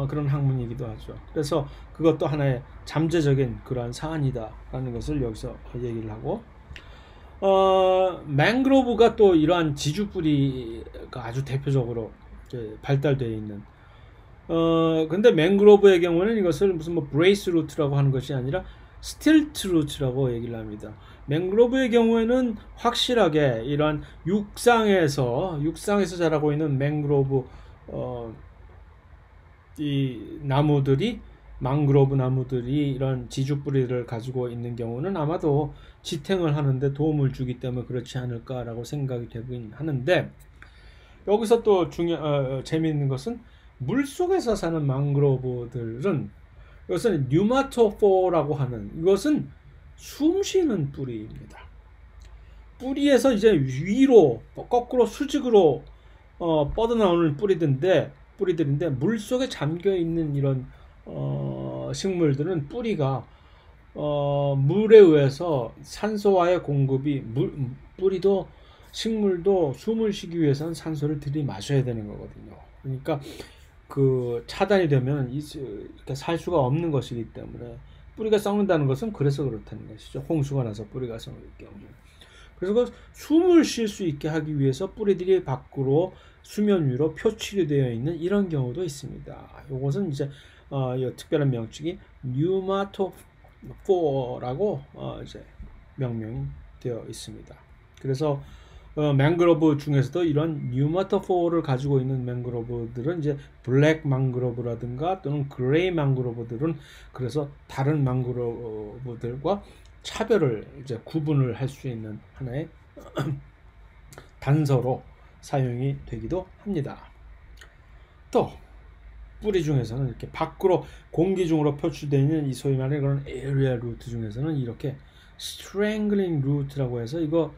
A: 그런 학문이기도 하죠. 그래서 그것도 하나의 잠재적인 그러한 사안이다 라는 것을 여기서 얘기를 하고, 맹그로브가 또 이러한 지주뿌리가 아주 대표적으로 발달되어 있는, 근데 맹그로브의 경우는 이것을 무슨 브레이스 루트라고 하는 것이 아니라 스틸트 루트라고 얘기를 합니다. 맹그로브의 경우에는 확실하게 이러한 육상에서 자라고 있는 맹그로브 이 망그로브 나무들이 이런 지주뿌리를 가지고 있는 경우는 아마도 지탱을 하는데 도움을 주기 때문에 그렇지 않을까라고 생각이 되긴 하는데, 여기서 또 재미있는 것은 물속에서 사는 망그로브들은, 이것은 뉴마토포라고 하는, 이것은 숨쉬는 뿌리입니다. 뿌리에서 이제 위로 거꾸로 수직으로 뻗어나오는 뿌리들인데 물속에 잠겨 있는 이런 식물들은 뿌리가 물에 의해서 산소와의 공급이, 뿌리도 식물도 숨을 쉬기 위해서는 산소를 들이마셔야 되는 거거든요. 그러니까 그 차단이 되면 이렇게 살 수가 없는 것이기 때문에, 뿌리가 썩는다는 것은 그래서 그렇다는 것이죠. 홍수가 나서 뿌리가 썩을 경우. 그래서 그 숨을 쉴 수 있게 하기 위해서 뿌리들이 밖으로 수면 위로 표출이 되어 있는 이런 경우도 있습니다. 이것은 이제 이 특별한 명칭이 뉴마토포라고 이제 명명되어 있습니다. 그래서 맹그로브 중에서도 이런 뉴마토포를 가지고 있는 맹그로브들은 이제 블랙 망그로브라든가 또는 그레이 망그로브들은 그래서 다른 망그로브들과 차별을 이제 구분을 할 수 있는 하나의 단서로 사용이 되기도 합니다. 또 뿌리 중에서는 이렇게 밖으로 공기 중으로 표출되어 있는 이 소위 말하는 그런 에리얼 루트 중에서는 이렇게 strangling root라고 해서 이거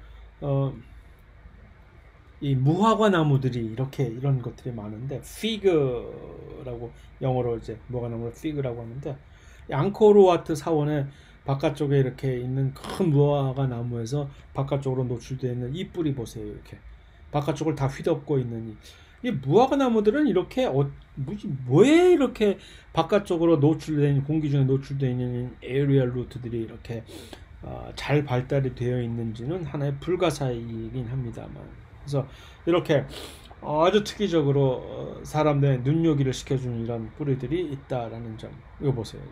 A: 이 무화과 나무들이 이렇게 이런 것들이 많은데 fig라고 영어로 이제 무화과 나무를 fig라고 하는데 앙코르와트 사원의 바깥쪽에 이렇게 있는 큰 무화과 나무에서 바깥쪽으로 노출되어 있는 이 뿌리 보세요. 이렇게 바깥쪽을 다 휘덮고 있는 이 무화과 나무들은 이렇게 뭐에 이렇게 바깥쪽으로 노출된 공기 중에 노출되어 있는 에리얼 루트들이 이렇게 잘 발달이 되어 있는지는 하나의 불가사의이긴 합니다만, 그래서 이렇게 아주 특이적으로 사람들의 눈요기를 시켜주는 이런 뿌리들이 있다라는 점, 이거 보세요.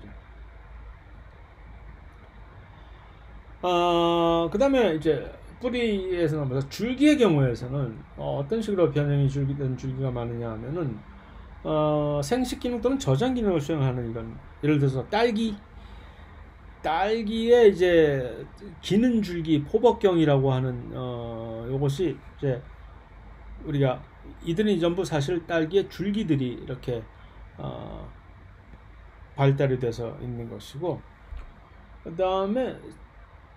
A: 그 다음에 이제 뿌리에서는 줄기의 경우에서는 어떤 식으로 변형이 줄기가 많으냐 하면은 생식 기능 또는 저장 기능을 수행하는 이런, 예를 들어서 딸기의 이제 기는 줄기 포복경이라고 하는 요것이 이제 우리가 이들은 전부 사실 딸기의 줄기들이 이렇게 발달이 돼서 있는 것이고, 그 다음에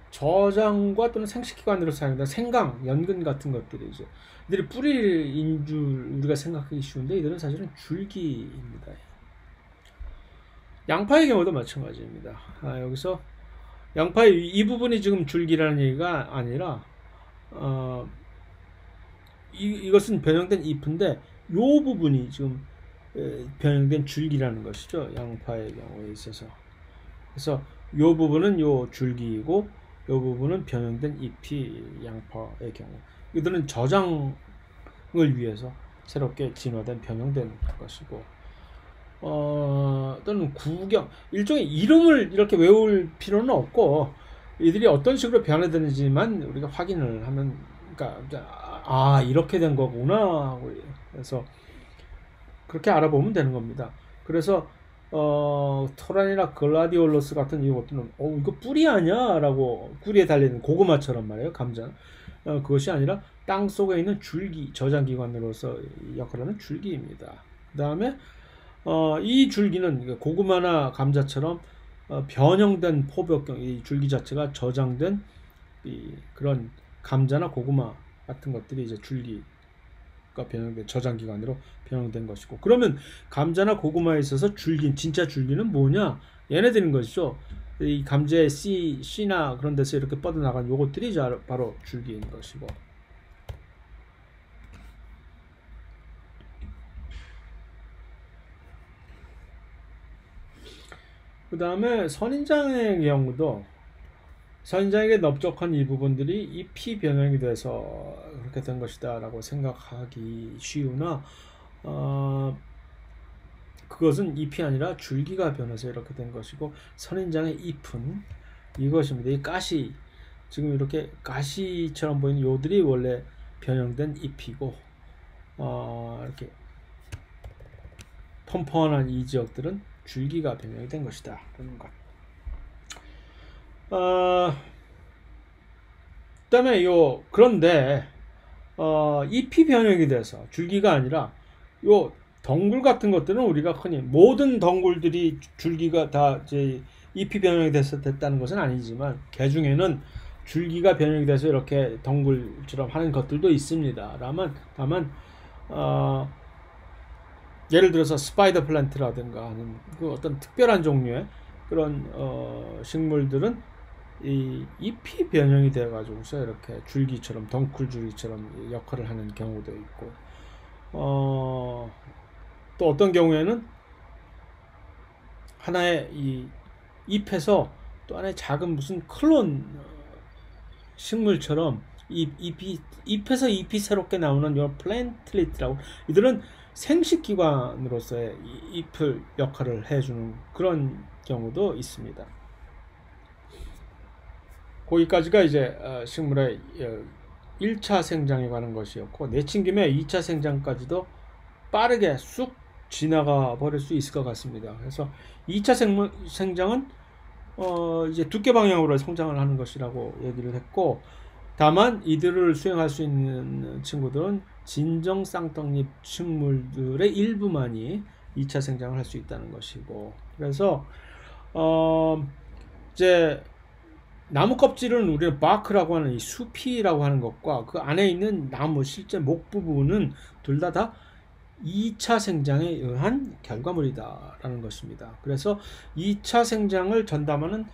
A: 저장과 또는 생식기관으로 사용되는 생강, 연근 같은 것들이 이제 이들이 뿌리인 줄 우리가 생각하기 쉬운데 이들은 사실은 줄기입니다. 양파의 경우도 마찬가지입니다. 여기서 양파의 이 부분이 지금 줄기라는 얘기가 아니라 이것은 변형된 잎인데 이 부분이 지금 변형된 줄기라는 것이죠. 양파의 경우에 있어서. 그래서 이 부분은 이 줄기이고 이 부분은 변형된 잎이 양파의 경우. 이들은 저장을 위해서 새롭게 진화된 변형된 것이고, 또는 구경, 일종의 이름을 이렇게 외울 필요는 없고 이들이 어떤 식으로 변화되는지만 우리가 확인을 하면, 그러니까 이렇게 된 거구나 하고, 그래서 그렇게 알아보면 되는 겁니다. 그래서 토란이나 글라디올러스 같은 이것들은 이거 뿌리 아니야? 라고, 뿌리에 달리는 고구마처럼 말이에요. 감자. 그것이 아니라 땅 속에 있는 줄기, 저장기관으로서 역할하는 줄기입니다. 그 다음에 이 줄기는 고구마나 감자처럼 변형된 포벽경, 이 줄기 자체가 저장된 그런 감자나 고구마 같은 것들이 이제 줄기가 변형된 저장기관으로 변형된 것이고, 그러면 감자나 고구마에 있어서 진짜 줄기는 뭐냐? 얘네들인 것이죠. 이 감자의 씨나 그런 데서 이렇게 뻗어나간 요것들이 바로 줄기인 것이고, 그 다음에 선인장의 경우도 선인장에게 넓적한 이 부분들이 잎이 변형이 돼서 그렇게 된 것이다 라고 생각하기 쉬우나 그것은 잎이 아니라 줄기가 변해서 이렇게 된 것이고, 선인장의 잎은 이것입니다. 이 가시, 지금 이렇게 가시처럼 보이는 요들이 원래 변형된 잎이고, 이렇게 펀펀한 이 지역들은 줄기가 변형이 된 것이다 그런 것. 그다음에 그런데 잎이 변형이 돼서 줄기가 아니라 요 덩굴 같은 것들은 우리가 흔히 모든 덩굴들이 줄기가 다 이제 잎이 변형이 됐다는 것은 아니지만 개 중에는 줄기가 변형이 돼서 이렇게 덩굴처럼 하는 것들도 있습니다. 다만 예를 들어서 스파이더 플랜트라든가 하는 그 어떤 특별한 종류의 그런 식물들은 이 잎이 변형이 되어 가지고서 이렇게 줄기처럼, 덩굴 줄기처럼 역할을 하는 경우도 있고, 또 어떤 경우에는 하나의 이 잎에서 또 하나의 작은 무슨 클론 식물처럼 잎에서 잎이 새롭게 나오는 이 플랜틀릿이라고, 이들은 생식기관으로서의 잎을 역할을 해주는 그런 경우도 있습니다. 거기까지가 이제 식물의 1차 생장에 관한 것이었고, 내친 김에 2차 생장까지도 빠르게 쑥 지나가 버릴 수 있을 것 같습니다. 그래서 2차 생장은 이제 두께 방향으로 성장을 하는 것이라고 얘기를 했고, 다만 이들을 수행할 수 있는 친구들은 진정 쌍떡잎 식물들의 일부만이 2차 생장을 할 수 있다는 것이고, 그래서 이제 나무 껍질은 우리가 바크라고 하는 이 수피라고 하는 것과 그 안에 있는 나무 실제 목 부분은 둘 다 2차 생장에 의한 결과물이다라는 것입니다. 그래서 2차 생장을 전담하는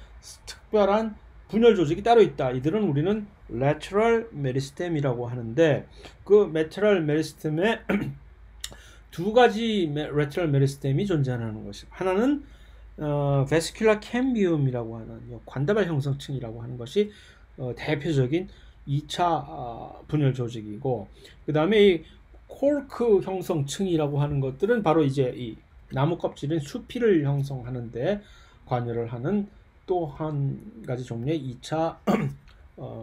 A: 특별한 분열 조직이 따로 있다. 이들은 우리는 lateral meristem이라고 하는데, 그 lateral meristem에 두 가지 lateral meristem이 존재하는 것이, 하나는 vesicular cambium이라고 하는 관다발 형성층이라고 하는 것이 대표적인 2차 분열 조직이고, 그 다음에 이 코르크 형성층이라고 하는 것들은 바로 이제 이 나무 껍질인 수피를 형성하는데 관여를 하는 또 한 가지 종류의 2차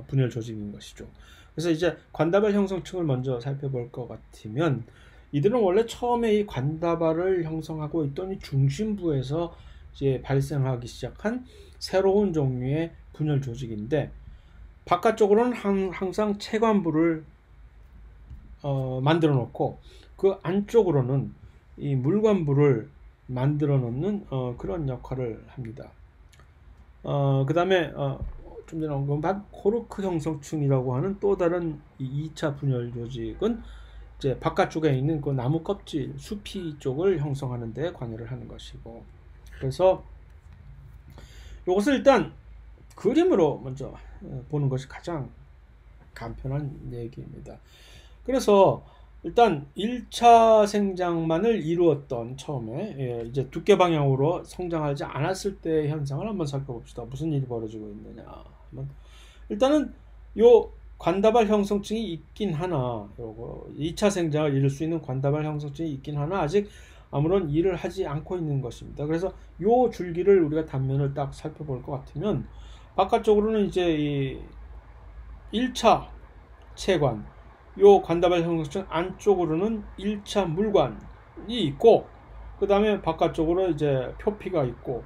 A: 분열 조직인 것이죠. 그래서 이제 관다발 형성층을 먼저 살펴볼 것 같으면, 이들은 원래 처음에 이 관다발을 형성하고 있던 이 중심부에서 이제 발생하기 시작한 새로운 종류의 분열 조직인데, 바깥쪽으로는 항상 체관부를 만들어 놓고 그 안쪽으로는 이 물관부를 만들어 놓는 그런 역할을 합니다. 그 다음에 좀 전에 언급한 코르크 형성층이라고 하는 또 다른 2차 분열 조직은 이제 바깥쪽에 있는 그 나무 껍질 수피 쪽을 형성하는 데 관여를 하는 것이고, 그래서 이것을 일단 그림으로 먼저 보는 것이 가장 간편한 얘기입니다. 그래서 일단 1차 생장만을 이루었던 처음에 이제 두께 방향으로 성장하지 않았을 때의 현상을 한번 살펴봅시다. 무슨 일이 벌어지고 있느냐. 일단은 요 관다발 형성층이 있긴 하나, 요거 2차 생장을 이룰 수 있는 관다발 형성층이 있긴 하나 아직 아무런 일을 하지 않고 있는 것입니다. 그래서 요 줄기를 우리가 단면을 딱 살펴볼 것 같으면, 바깥쪽으로는 이제 이 1차 체관, 요 관다발 형성층 안쪽으로는 1차 물관이 있고, 그 다음에 바깥쪽으로 이제 표피가 있고,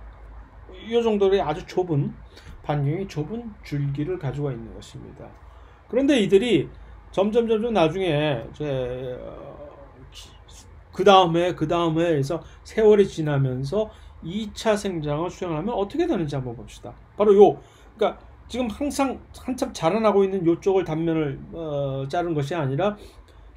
A: 이 정도의 아주 좁은, 반경이 좁은 줄기를 가지고 있는 것입니다. 그런데 이들이 점점 나중에 이제 그 다음에 해서 세월이 지나면서 2차 생장을 수행하면 어떻게 되는지 한번 봅시다. 바로 그러니까 지금 항상 한참 자라나고 있는 요쪽을 단면을 자른 것이 아니라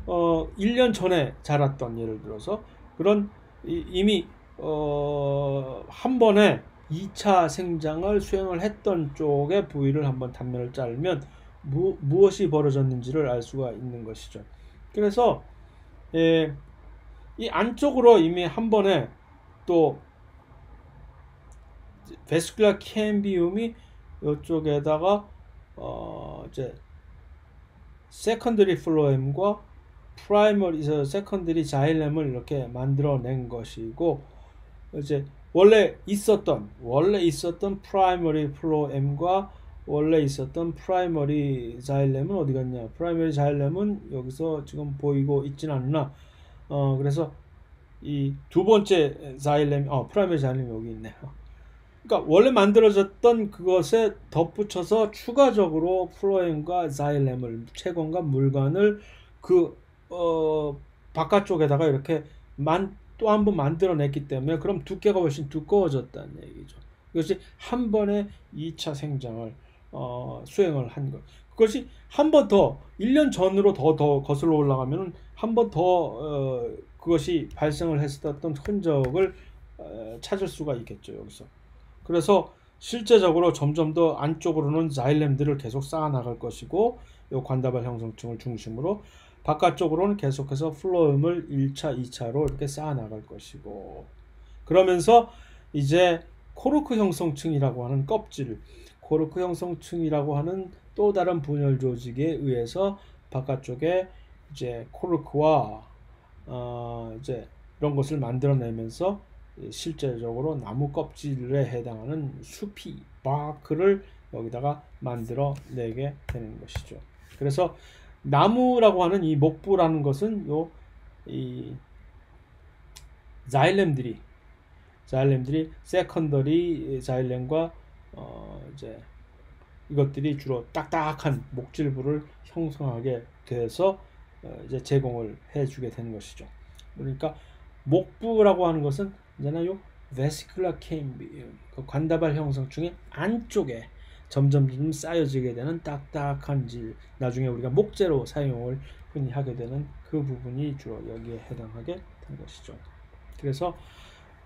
A: 1년 전에 자랐던, 예를 들어서 그런 이미 한 번에 2차 생장을 수행을 했던 쪽의 부위를 한번 단면을 자르면 무엇이 벌어졌는지를 알 수가 있는 것이죠. 그래서 이 안쪽으로 이미 한 번에 또 베스큘라 캠비움이 이쪽에다가 이제 세컨더리 플로엠과 프라이머리 세컨더리 자일렘을 이렇게 만들어낸 것이고, 이제 원래 있었던 프라이머리 플로엠과 원래 있었던 프라이머리 자일렘은 어디 갔냐? 프라이머리 자일렘은 여기서 지금 보이고 있진 않나? 그래서 이 두 번째 자일렘, 프라이머리 자일렘이 여기 있네요. 그러니까 원래 만들어졌던 그것에 덧붙여서 추가적으로 플로엠과 자일렘을, 채권과 물관을 그 바깥쪽에다가 이렇게 또 한 번 만들어냈기 때문에, 그럼 두께가 훨씬 두꺼워졌다는 얘기죠. 이것이 한 번에 2차 생장을 수행을 한 것. 그것이 한 번 더 1년 전으로 더 거슬러 올라가면 한 번 더 그것이 발생을 했었던 흔적을 찾을 수가 있겠죠, 여기서. 그래서 실제적으로 점점 더 안쪽으로는 자일렘들을 계속 쌓아 나갈 것이고, 이 관다발 형성층을 중심으로 바깥쪽으로는 계속해서 플로엠을 1차, 2차로 이렇게 쌓아 나갈 것이고, 그러면서 이제 코르크 형성층이라고 하는 껍질, 코르크 형성층이라고 하는 또 다른 분열 조직에 의해서 바깥쪽에 이제 코르크와 이제 이런 것을 만들어내면서 실제적으로 나무 껍질에 해당하는 수피, 바크를 여기다가 만들어내게 되는 것이죠. 그래서 나무라고 하는 이 목부라는 것은 이 자일렘들이 세컨더리 자일렘과 이제 이것들이 주로 딱딱한 목질부를 형성하게 돼서 이제 제공을 해주게 되는 것이죠. 그러니까 목부라고 하는 것은 있잖아요. vesicular cambium, 관다발 형성층의 안쪽에 점점 쌓여지게 되는 딱딱한 질, 나중에 우리가 목재로 사용을 흔히 하게 되는 그 부분이 주로 여기에 해당하게 되는 것이죠. 그래서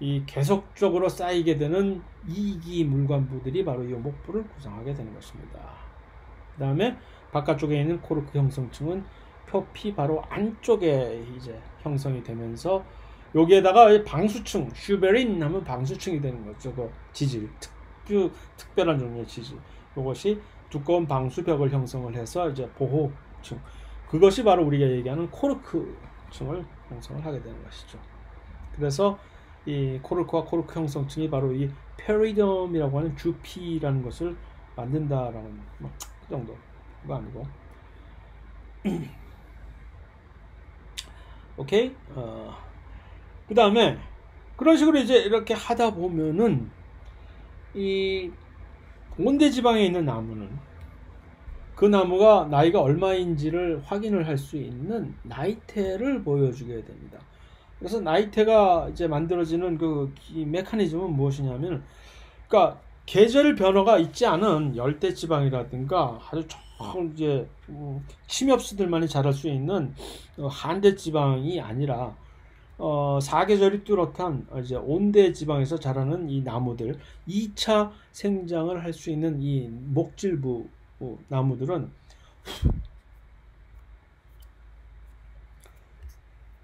A: 이 계속적으로 쌓이게 되는 이기 물관부들이 바로 이 목부를 구성하게 되는 것입니다. 그 다음에 바깥쪽에 있는 코르크 형성층은 표피 바로 안쪽에 이제 형성이 되면서 여기에다가 방수층, 슈베린 하면 방수층이 되는 거죠. 그 지질, 특별한 종류의 지질. 이것이 두꺼운 방수벽을 형성을 해서 이제 보호층. 그것이 바로 우리가 얘기하는 코르크층을 형성을 하게 되는 것이죠. 그래서 이 코르크와 코르크 형성층이 바로 이 페리덤이라고 하는 주피라는 것을 만든다라는 그 정도가 아니고. 오케이. 그 다음에 그런 식으로 이제 이렇게 하다 보면은 이 온대지방에 있는 나무는 그 나무가 나이가 얼마인지를 확인을 할 수 있는 나이테를 보여주게 됩니다. 그래서 나이테가 이제 만들어지는 그 메커니즘은 무엇이냐면, 그러니까 계절 변화가 있지 않은 열대 지방이라든가 아주 이제 침엽수들만이 자랄 수 있는 한대 지방이 아니라 사계절이 뚜렷한 이제 온대 지방에서 자라는 이 나무들, 2차 생장을 할 수 있는 이 목질부 나무들은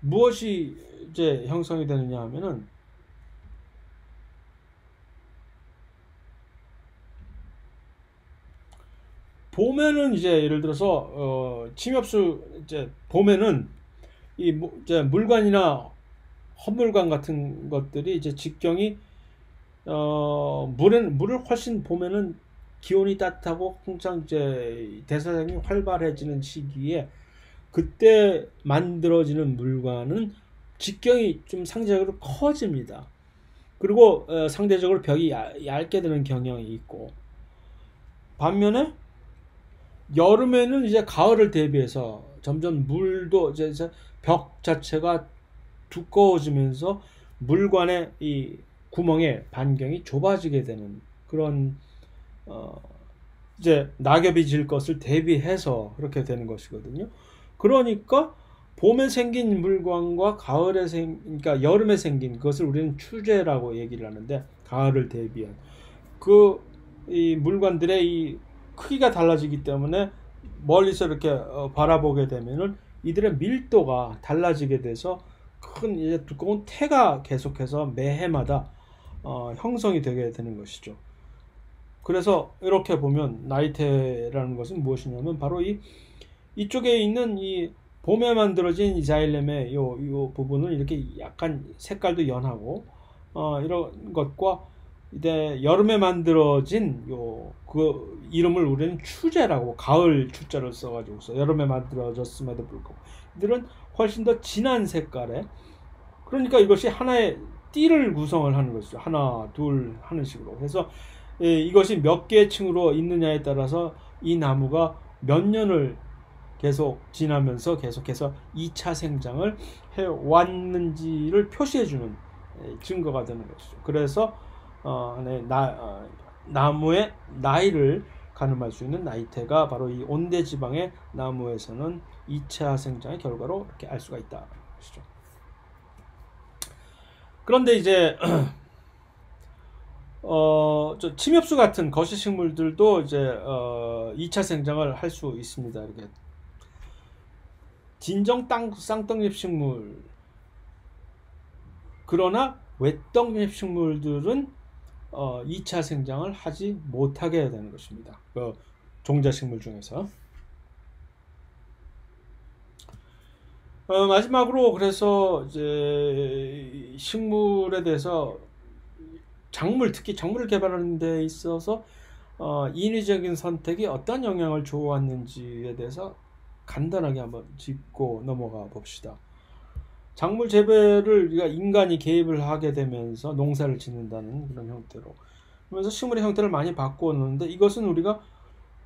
A: 무엇이 이제 형성이 되느냐 하면은 봄에는 이제 예를 들어서 침엽수 이제 봄에는 이 이제 물관이나 헛물관 같은 것들이 이제 직경이 물을 훨씬 봄에는 기온이 따뜻하고 항상 이제 대사량이 활발해지는 시기에 그때 만들어지는 물관은 직경이 좀 상대적으로 커집니다. 그리고 상대적으로 벽이 얇게 되는 경향이 있고, 반면에 여름에는 이제 가을을 대비해서 점점 물도 이제 벽 자체가 두꺼워지면서 물관의 이 구멍의 반경이 좁아지게 되는 그런 이제 낙엽이 질 것을 대비해서 그렇게 되는 것이거든요. 그러니까 봄에 생긴 물광과 그러니까 여름에 생긴 그것을 우리는 추제라고 얘기를 하는데, 가을을 대비한 이 물관들의 이 크기가 달라지기 때문에 멀리서 이렇게 바라보게 되면은 이들의 밀도가 달라지게 돼서 큰 이제 두꺼운 태가 계속해서 매해마다 형성이 되게 되는 것이죠. 그래서 이렇게 보면 나이테라는 것은 무엇이냐면 바로 이쪽에 있는 이 봄에 만들어진 이 자일렘의 요 부분은 이렇게 약간 색깔도 연하고 이런 것과 이제 여름에 만들어진 그 이름을 우리는 추제라고, 가을 추자를 써가지고서 여름에 만들어졌음에도 불구하고 이들은 훨씬 더 진한 색깔에, 그러니까 이것이 하나의 띠를 구성을 하는 것이죠. 하나 둘 하는 식으로 해서 이것이 몇 개의 층으로 있느냐에 따라서 이 나무가 몇 년을 계속 지나면서 계속해서 2차 생장을 해왔는지를 표시해주는 증거가 되는 것이죠. 그래서 나무의 나이를 가늠할 수 있는 나이테가 바로 이 온대지방의 나무에서는 2차 생장의 결과로 이렇게 알 수가 있다. 것이죠. 그런데 이제 침엽수 같은 거시식물들도 이제 2차 생장을 할 수 있습니다. 이렇게 진정 쌍떡잎 식물, 그러나 외떡잎 식물들은 2차 생장을 하지 못하게 되는 것입니다. 그 종자식물 중에서. 마지막으로 그래서 이제 식물에 대해서 특히 작물을 개발하는 데 있어서 인위적인 선택이 어떤 영향을 주어왔는지에 대해서 간단하게 한번 짚고 넘어가 봅시다. 작물 재배를 우리가 인간이 개입을 하게 되면서 농사를 짓는다는 그런 형태로, 그러면서 식물의 형태를 많이 바꾸었는데, 이것은 우리가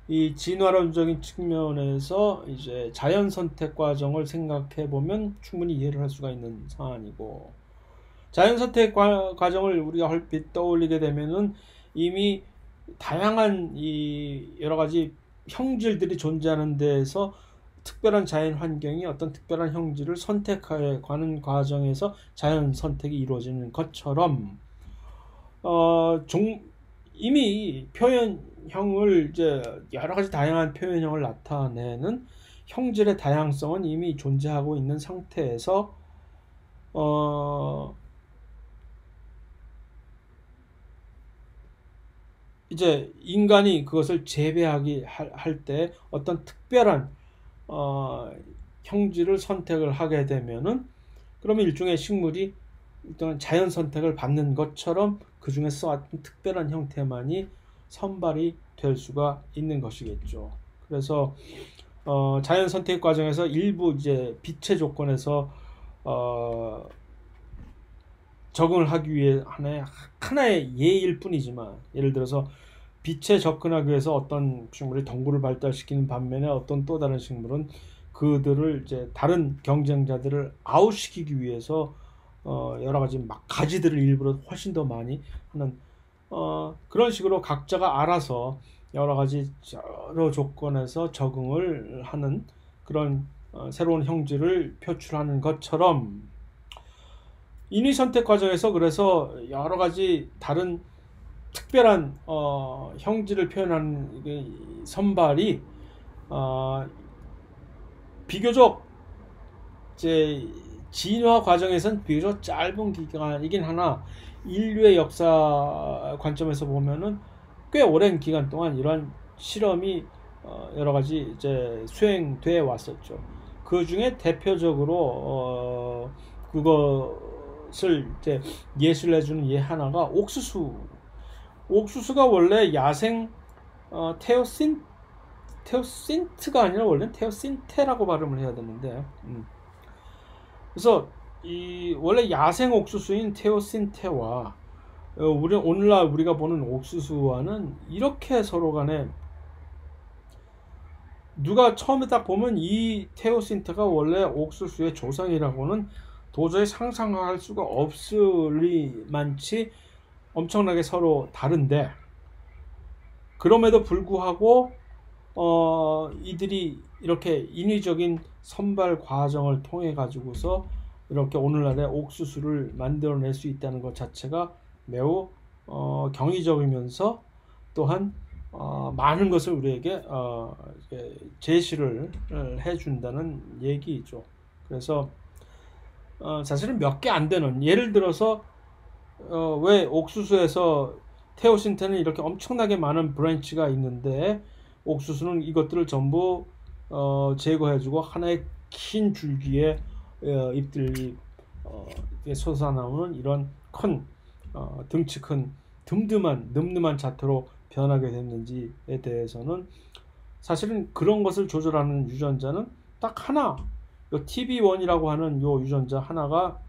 A: 이 진화론적인 측면에서 이제 자연 선택 과정을 생각해 보면 충분히 이해를 할 수가 있는 사안이고, 자연 선택 과정을 우리가 얼핏 떠올리게 되면은 이미 다양한 이 여러 가지 형질들이 존재하는 데에서 특별한 자연 환경이 어떤 특별한 형질을 선택해 가는 과정에서 자연 선택이 이루어지는 것처럼, 이미 표현형을 이제 여러 가지 다양한 표현형을 나타내는 형질의 다양성은 이미 존재하고 있는 상태에서 이제 인간이 그것을 재배하기 할 때 어떤 특별한 형질을 선택을 하게 되면은, 그러면 일종의 식물이 일단 자연 선택을 받는 것처럼 그 중에서 어떤 특별한 형태만이 선발이 될 수가 있는 것이겠죠. 그래서 자연 선택 과정에서 일부 이제 빛의 조건에서 적응을 하기 위해 하나의 예일 뿐이지만, 예를 들어서 빛에 접근하기 위해서 어떤 식물이 덩굴을 발달시키는 반면에 어떤 또 다른 식물은 그들을 이제 다른 경쟁자들을 아웃시키기 위해서 여러 가지 막 가지들을 일부러 훨씬 더 많이 하는 그런 식으로 각자가 알아서 여러 가지 여러 조건에서 적응을 하는 그런 새로운 형질을 표출하는 것처럼, 인위 선택 과정에서 그래서 여러 가지 다른 특별한 형질을 표현하는 선발이 비교적 이제 진화 과정에선 비교적 짧은 기간이긴 하나, 인류의 역사 관점에서 보면은 꽤 오랜 기간 동안 이런 실험이 여러 가지 이제 수행돼 왔었죠. 그 중에 대표적으로 그것을 이제 예시를 해주는 예 하나가 옥수수가 원래 야생 테오신트가 아니라 원래 테오신테라고 발음을 해야 되는데, 그래서 이 원래 야생 옥수수인 테오신테와 오늘날 우리가 보는 옥수수와는 이렇게 서로 간에, 누가 처음에 딱 보면 이 테오신테가 원래 옥수수의 조상이라고는 도저히 상상할 수가 없을 만치 엄청나게 서로 다른데, 그럼에도 불구하고 이들이 이렇게 인위적인 선발 과정을 통해 가지고서 이렇게 오늘날의 옥수수를 만들어낼 수 있다는 것 자체가 매우 경이적이면서 또한 많은 것을 우리에게 제시를 해준다는 얘기죠. 그래서 사실은 몇 개 안 되는, 예를 들어서 왜 옥수수에서 테오신테는 이렇게 엄청나게 많은 브랜치가 있는데 옥수수는 이것들을 전부 제거해주고 하나의 긴 줄기에 잎들이 솟아나오는 이런 큰 덩치 큰 늠름한 자태로 변하게 됐는지에 대해서는, 사실은 그런 것을 조절하는 유전자는 딱 하나, 요 TB1이라고 하는 요 유전자 하나가,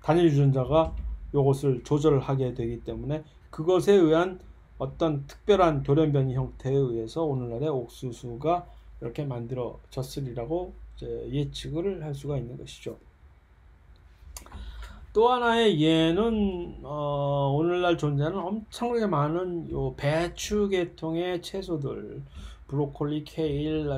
A: 단일 유전자가 요것을 조절하게 되기 때문에 그것에 의한 어떤 특별한 돌연변이 형태에 의해서 오늘날의 옥수수가 이렇게 만들어졌으리라고 예측을 할 수가 있는 것이죠. 또 하나의 예는 오늘날 존재하는 엄청나게 많은 요 배추 계통의 채소들, 브로콜리, 케일,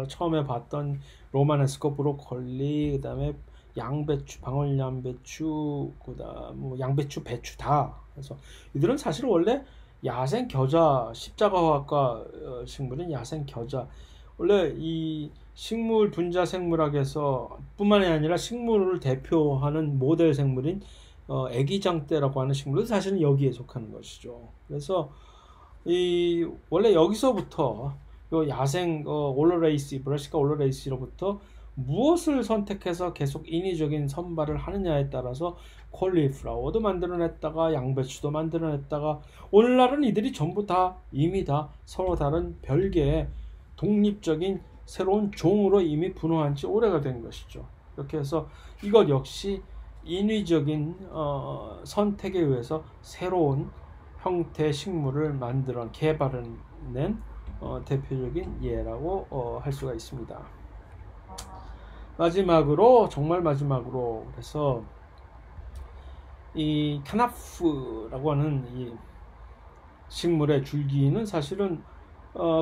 A: 처음에 봤던 로마네스코 브로콜리, 그 다음에 양배추, 방울양배추, 그다음 뭐 양배추, 배추 다. 그래서 이들은 사실 원래 야생 겨자, 십자가화과 식물인 야생 겨자, 원래 이 식물 분자 생물학에서 뿐만이 아니라 식물을 대표하는 모델 생물인 애기장대라고 하는 식물도 사실은 여기에 속하는 것이죠. 그래서 이 원래 여기서부터 요 야생 올로레이시, 브라시카 올로레이시로부터 무엇을 선택해서 계속 인위적인 선발을 하느냐에 따라서 콜리플라워도 만들어냈다가 양배추도 만들어냈다가, 오늘날은 이들이 전부 다 이미 다 서로 다른 별개의 독립적인 새로운 종으로 이미 분화한 지 오래가 된 것이죠. 이렇게 해서 이것 역시 인위적인 선택에 의해서 새로운 형태의 식물을 만들어 개발해낸 대표적인 예라고 할 수가 있습니다. 마지막으로 정말 마지막으로 그래서 이 캐나프라고 하는 이 식물의 줄기는 사실은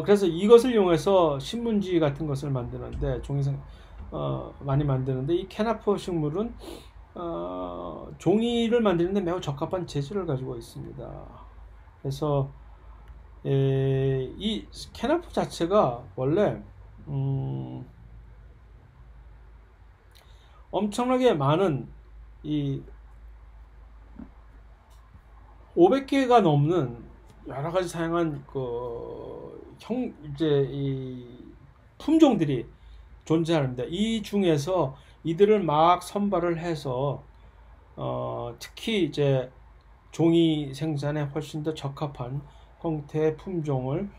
A: 그래서 이것을 이용해서 신문지 같은 것을 만드는데 종이생 많이 만드는데 이 캐나프 식물은 종이를 만드는데 매우 적합한 재질을 가지고 있습니다. 그래서 이 캐나프 자체가 원래 엄청나게 많은 이 500개가 넘는 여러 가지 다양한 이제 이 품종들이 존재합니다. 이 중에서 이들을 막 선발을 해서 특히 이제 종이 생산에 훨씬 더 적합한 형태의 품종을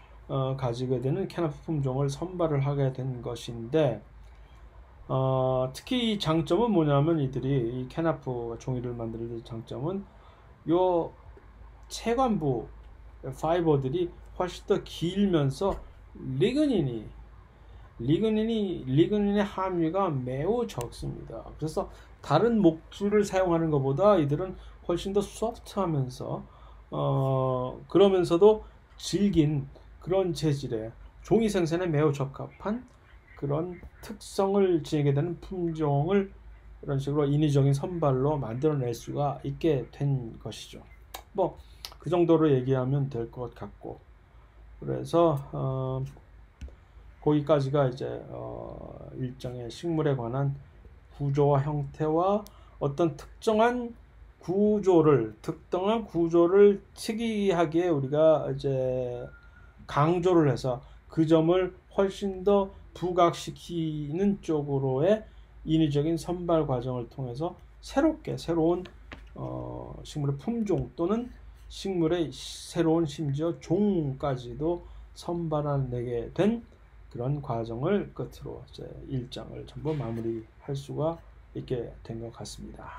A: 가지게 되는 캐나프 품종을 선발을 하게 된 것인데 특히 이 장점은 뭐냐면 이들이 이 캐나프 종이를 만드는 장점은 요 채관부 파이버들이 훨씬 더 길면서 리그닌의 함유가 매우 적습니다. 그래서 다른 목줄을 사용하는 것보다 이들은 훨씬 더 소프트하면서 그러면서도 질긴 그런 재질의 종이 생산에 매우 적합한 그런 특성을 지니게 되는 품종을 이런 식으로 인위적인 선발로 만들어낼 수가 있게 된 것이죠. 뭐 그 정도로 얘기하면 될 것 같고, 그래서 거기까지가 이제 일정의 식물에 관한 구조와 형태와 어떤 특정한 구조를 특이하게 우리가 이제 강조를 해서 그 점을 훨씬 더 부각시키는 쪽으로의 인위적인 선발 과정을 통해서 새로운 식물의 품종 또는 식물의 새로운 심지어 종까지도 선발해내게 된 그런 과정을 끝으로 이제 1장을 전부 마무리할 수가 있게 된 것 같습니다.